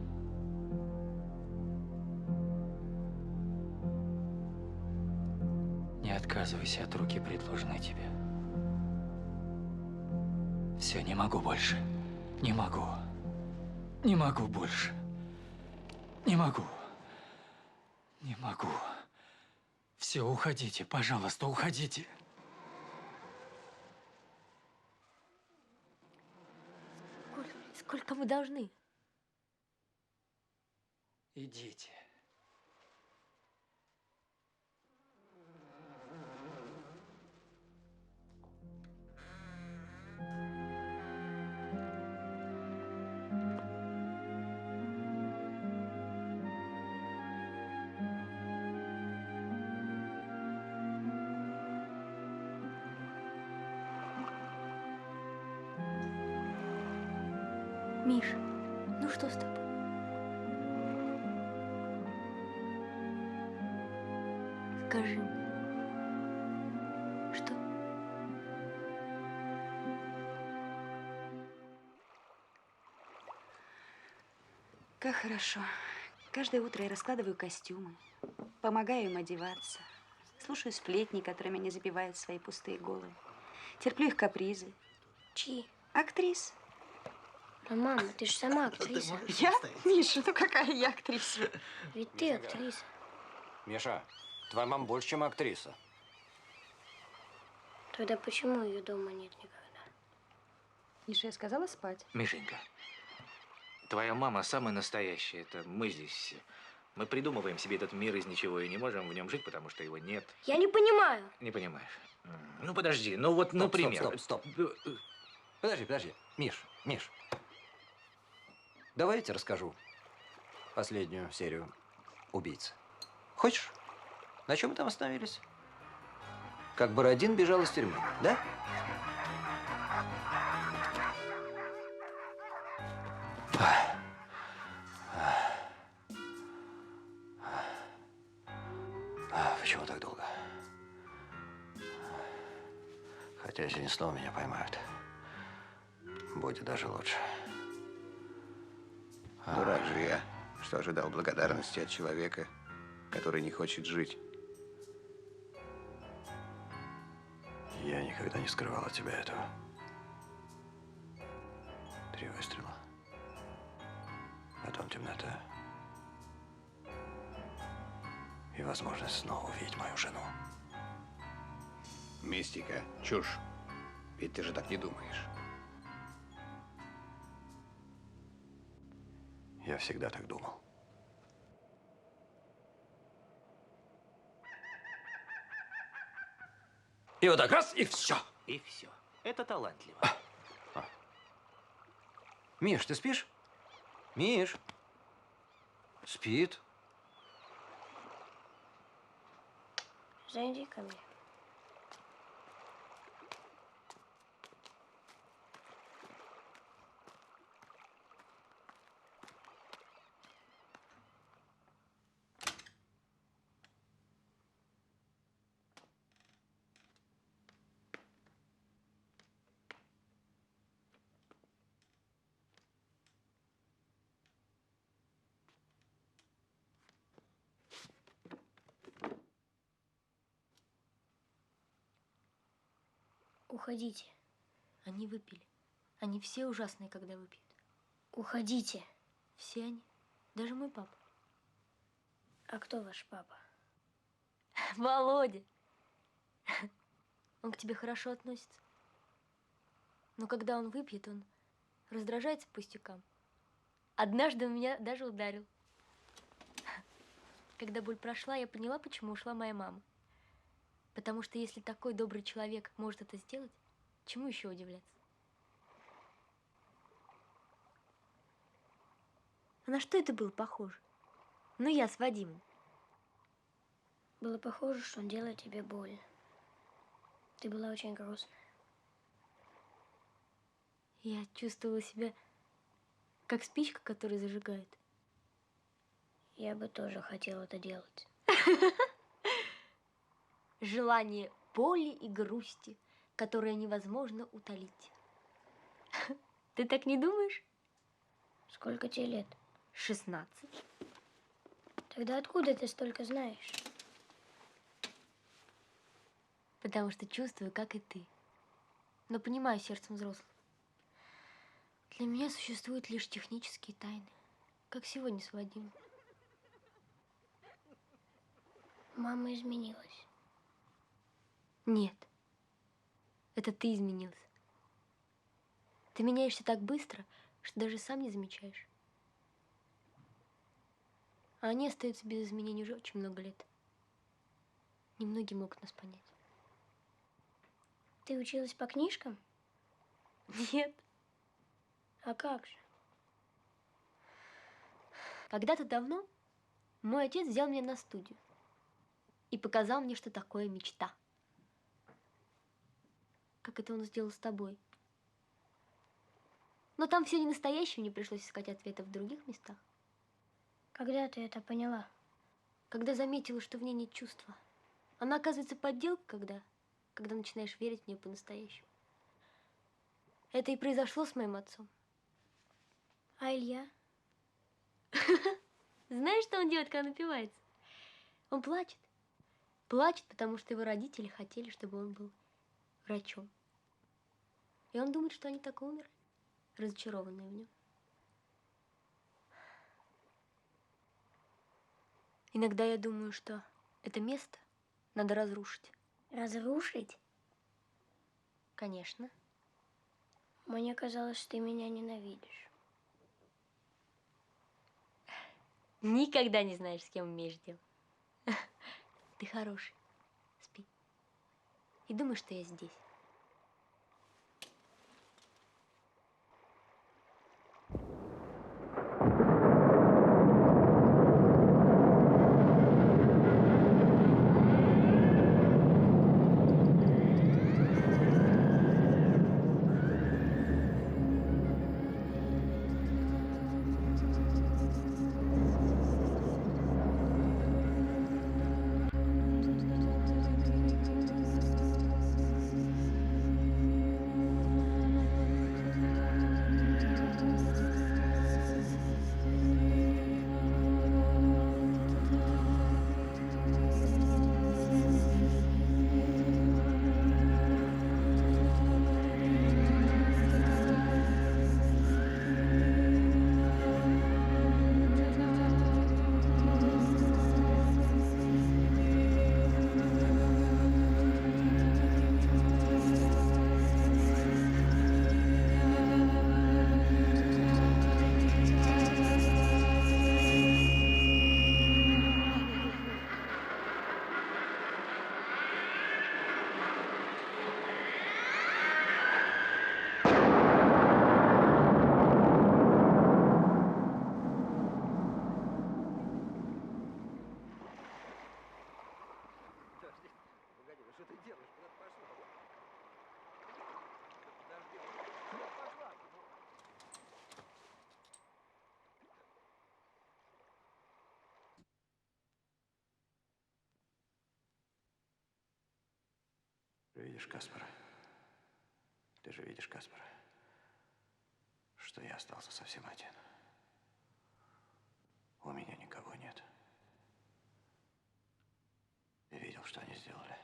Не отказывайся от руки, предложенной тебе. Все, не могу больше. Не могу. Не могу больше. Не могу. Не могу. Все, уходите, пожалуйста, уходите. Сколько мы должны? Идите. Миш, ну что с тобой? Скажи мне. Что? Как хорошо. Каждое утро я раскладываю костюмы, помогаю им одеваться, слушаю сплетни, которыми они забивают свои пустые головы, терплю их капризы. Чьи? Актрис. Но, мама, ты же сама актриса. Я? Миша, ну какая я актриса? Ведь ты актриса. Миша, твоя мама больше, чем актриса. Тогда почему ее дома нет никогда? Миша, я сказала спать. Мишенька, твоя мама самая настоящая. Это мы здесь все. Мы придумываем себе этот мир из ничего и не можем в нем жить, потому что его нет. Я не понимаю. Не понимаешь? Ну, подожди. Ну, вот, например. Стоп. Подожди. Миш. Давай я тебе расскажу последнюю серию «Убийцы». Хочешь? На чем мы там остановились? Как Бородин бежал из тюрьмы, да? Почему так долго? Хотя если они снова меня поймают, будет даже лучше. Дурак же я, что ожидал благодарности от человека, который не хочет жить. Я никогда не скрывал от тебя этого. 3 выстрела. Потом темнота. И возможность снова увидеть мою жену. Мистика, чушь. Ведь ты же так не думаешь. Я всегда так думал. И вот так раз, и все. И все. Это талантливо. Миш, ты спишь? Миш. Спит. Зайди ко мне. Уходите. Они выпили. Они все ужасные, когда выпьют. Уходите. Все они. Даже мой папа. А кто ваш папа? Володя. Он к тебе хорошо относится. Но когда он выпьет, он раздражается пустякам. Однажды он меня даже ударил. Когда боль прошла, я поняла, почему ушла моя мама. Потому что если такой добрый человек может это сделать, чему еще удивляться? А на что это было похоже? Ну, я с Вадимом. Было похоже, что он делает тебе больно. Ты была очень грустная. Я чувствовала себя Как спичка, которая зажигает. Я бы тоже хотела это делать. Желание боли и грусти, которое невозможно утолить. Ты так не думаешь? Сколько тебе лет? 16. Тогда откуда ты столько знаешь? Потому что чувствую, как и ты. Но понимаю сердцем взрослых. Для меня существуют лишь технические тайны. Как сегодня с Вадимом. Мама изменилась. Нет. Это ты изменился. Ты меняешься так быстро, что даже сам не замечаешь. А они остаются без изменений уже очень много лет. Немногие могут нас понять. Ты училась по книжкам? Нет. А как же? Когда-то давно мой отец взял меня на студию и показал мне, что такое мечта. Как это он сделал с тобой. Но там все не настоящее, мне пришлось искать ответы в других местах. Когда ты это поняла? Когда заметила, что в ней нет чувства. Она, оказывается, подделка, когда начинаешь верить в нее по-настоящему. Это и произошло с моим отцом. А Илья? Знаешь, что он делает, когда напивается? Он плачет. Плачет, потому что его родители хотели, чтобы он был врачом. И он думает, что они так и умерли, разочарованные в нем. Иногда я думаю, что это место надо разрушить. Разрушить? Конечно. Мне казалось, что ты меня ненавидишь. Никогда не знаешь, с кем имеешь дело. Ты хороший. Спи. И думай, что я здесь. Видишь, Каспар? Ты же видишь, Каспар, что я остался совсем один. У меня никого нет. Ты видел, что они сделали?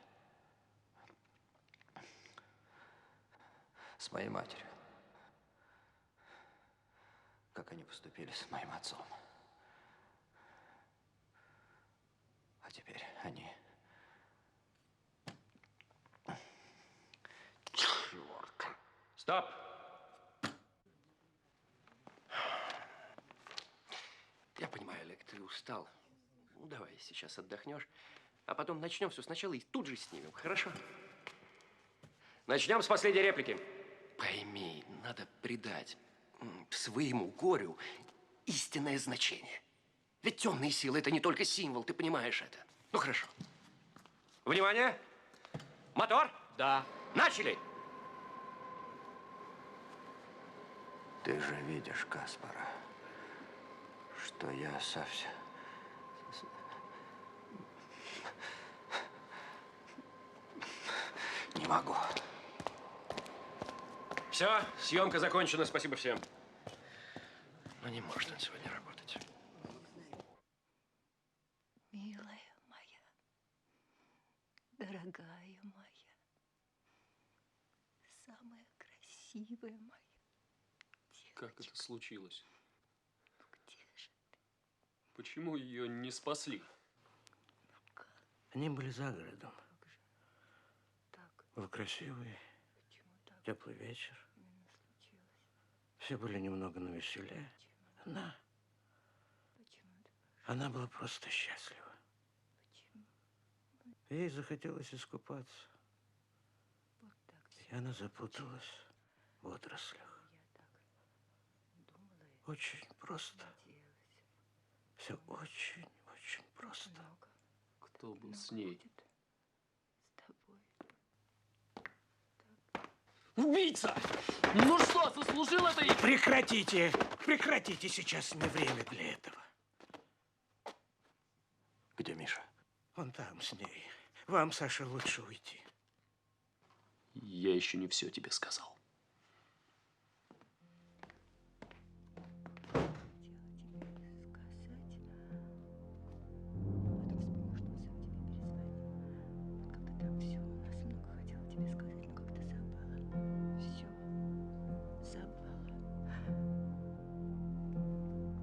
С моей матерью. Как они поступили с моим отцом. А теперь они... Черт. Стоп! Я понимаю, Олег, ты устал. Ну, давай сейчас отдохнешь, а потом начнем все сначала и тут же снимем, хорошо? Начнем с последней реплики. Пойми, надо придать своему горю истинное значение. Ведь темные силы – это не только символ, ты понимаешь это. Ну, хорошо. Внимание! Мотор! Да. Начали! Ты же видишь, Каспара, что я совсем... Не могу. Все, съемка закончена, спасибо всем. Но не может он сегодня работать. Милая моя, дорогая моя, самая красивая моя. Как это случилось? Где же ты? Почему ее не спасли? Они были за городом. Был красивый, теплый вечер. Все были немного навеселе. Она была просто счастлива. Ей захотелось искупаться. И она запуталась в водорослях. Очень просто. Все очень просто. Кто был с ней? Убийца! Ну что, заслужил это? Прекратите! Прекратите, сейчас не время для этого. Где Миша? Он там с ней. Вам, Саша, лучше уйти. Я еще не все тебе сказал.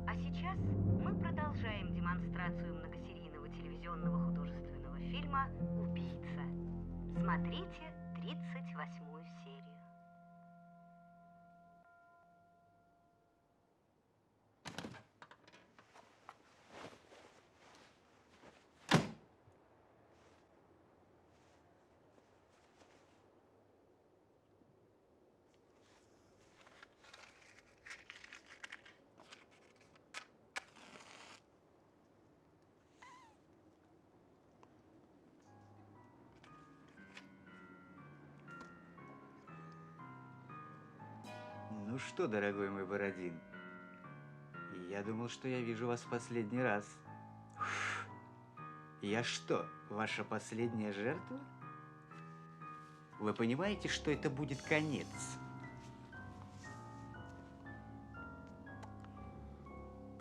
А сейчас мы продолжаем демонстрацию многосерийного телевизионного художественного фильма «Убийца». Смотрите 38-ю серию. Ну что, дорогой мой Бородин, я думал, что я вижу вас в последний раз. Я что, ваша последняя жертва? Вы понимаете, что это будет конец?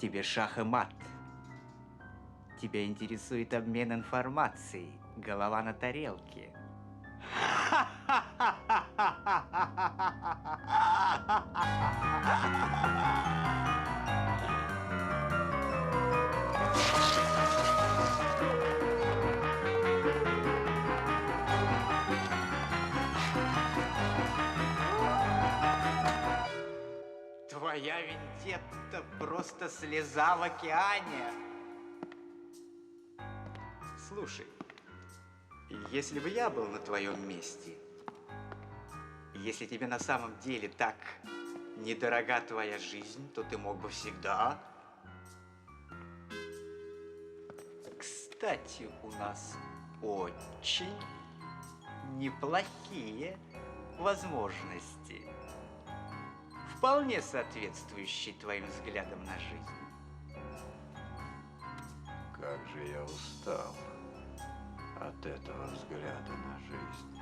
Тебе шах и мат. Тебя интересует обмен информацией, голова на тарелке. Твоя вендетта просто слеза в океане. Слушай, если бы я был на твоем месте, если тебе на самом деле так недорога твоя жизнь, то ты мог бы всегда... Кстати, у нас очень неплохие возможности, вполне соответствующие твоим взглядам на жизнь. Как же я устал от этого взгляда на жизнь.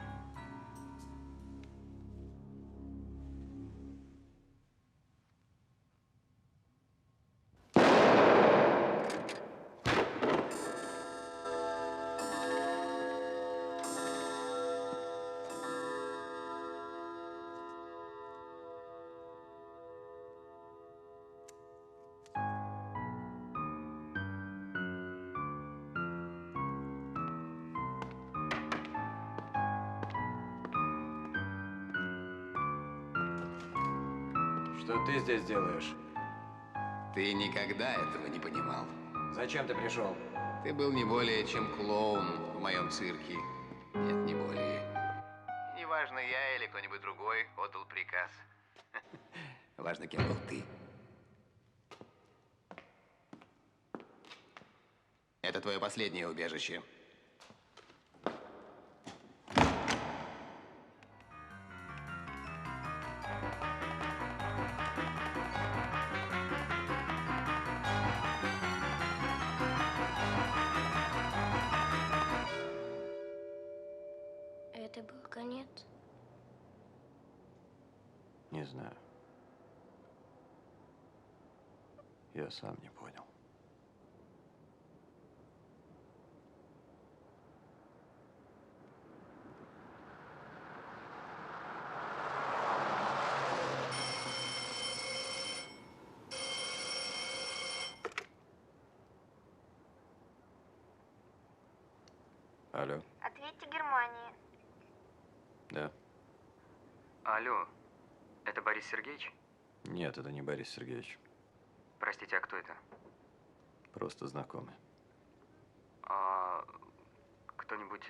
Что ты здесь делаешь? Ты никогда этого не понимал. Зачем ты пришел? Ты был не более чем клоун в моем цирке. Нет, не более. Неважно, я или кто-нибудь другой отдал приказ. Важно, кем был ты. Это твое последнее убежище. знаю. Я сам не понял. Алло. Ответьте Германии. Да. Алло, это Борис Сергеевич? Нет, это не Борис Сергеевич. Простите, а кто это? Просто знакомый. А кто-нибудь...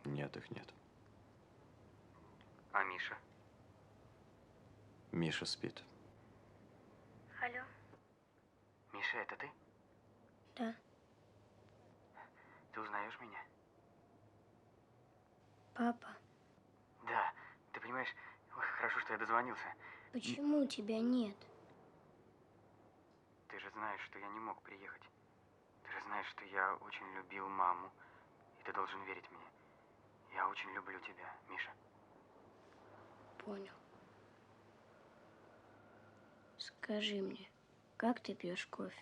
Нет, их нет. А Миша? Миша спит. Алло. Миша, это ты? Да. Ты узнаешь меня? Папа, Да. Ты понимаешь, ой, хорошо, что я дозвонился. почему тебя нет? Ты же знаешь, что я не мог приехать. Ты же знаешь, что я очень любил маму. И ты должен верить мне. Я очень люблю тебя, Миша. Понял. Скажи мне, как ты пьешь кофе?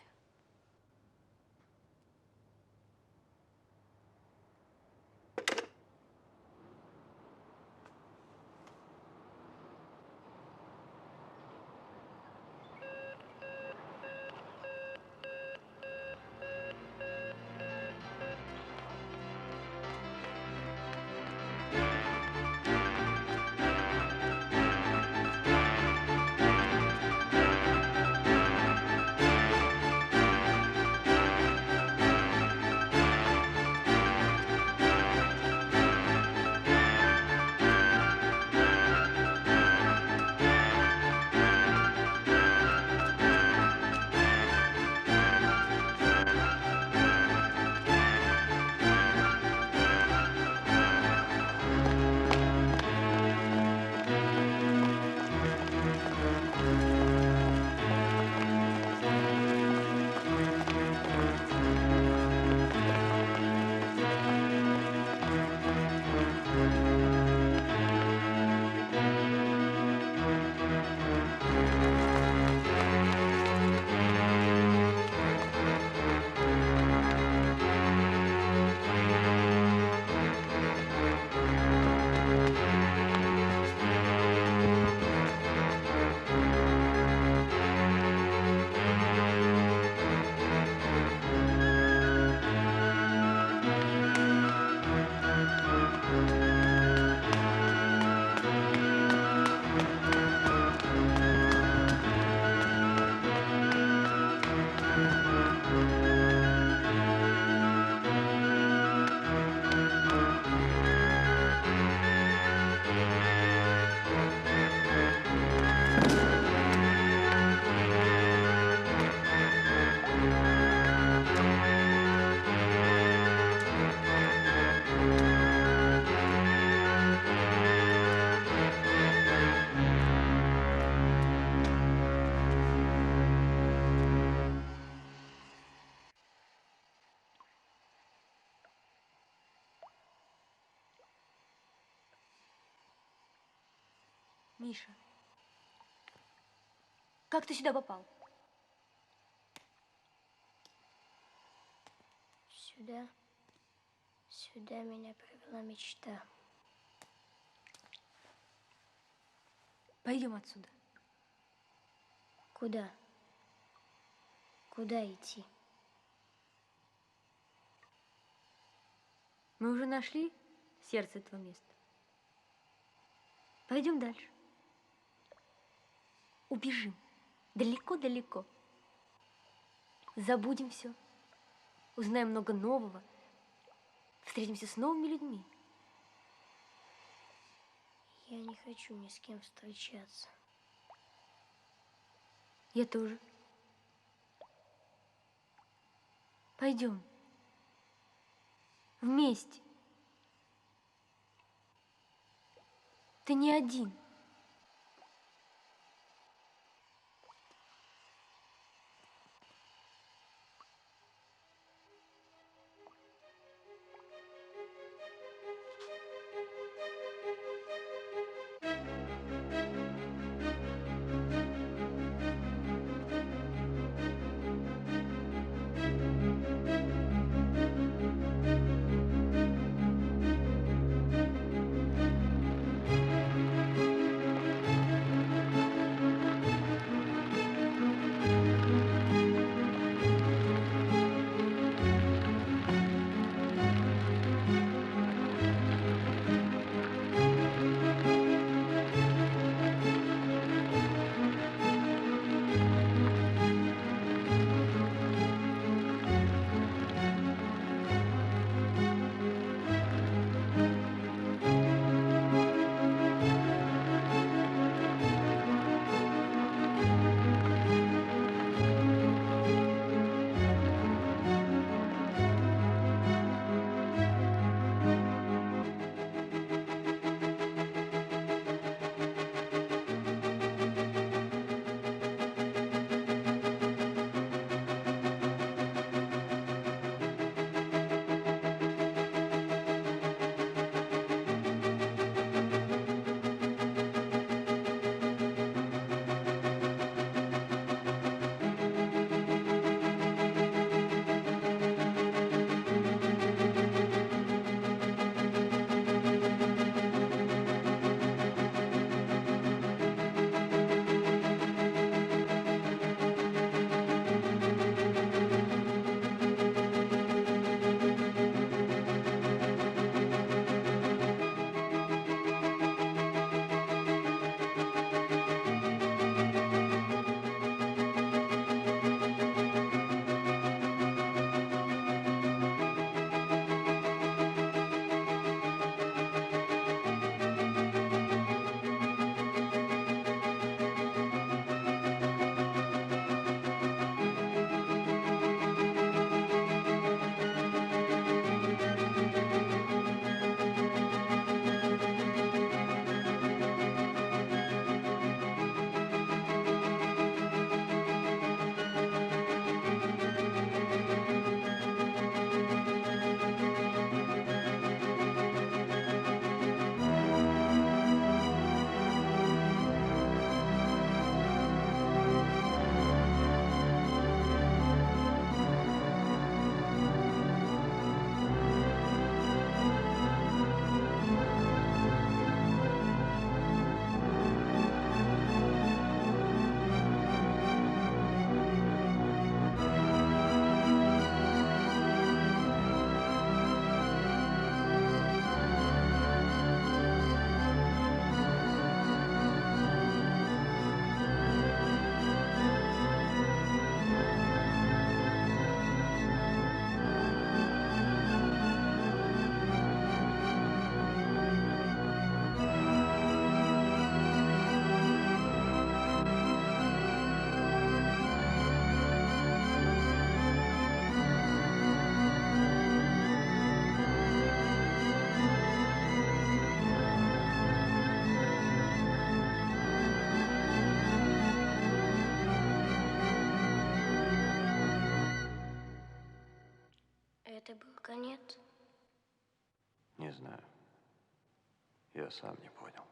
Миша, как ты сюда попал? Сюда меня привела мечта. Пойдем отсюда. Куда? Куда идти? Мы уже нашли сердце этого места. Пойдем дальше. Убежим. Далеко-далеко. Забудем все. Узнаем много нового. Встретимся с новыми людьми. Я не хочу ни с кем встречаться. Я тоже. Пойдем. Вместе. Ты не один. нет? Не знаю. Я сам не понял.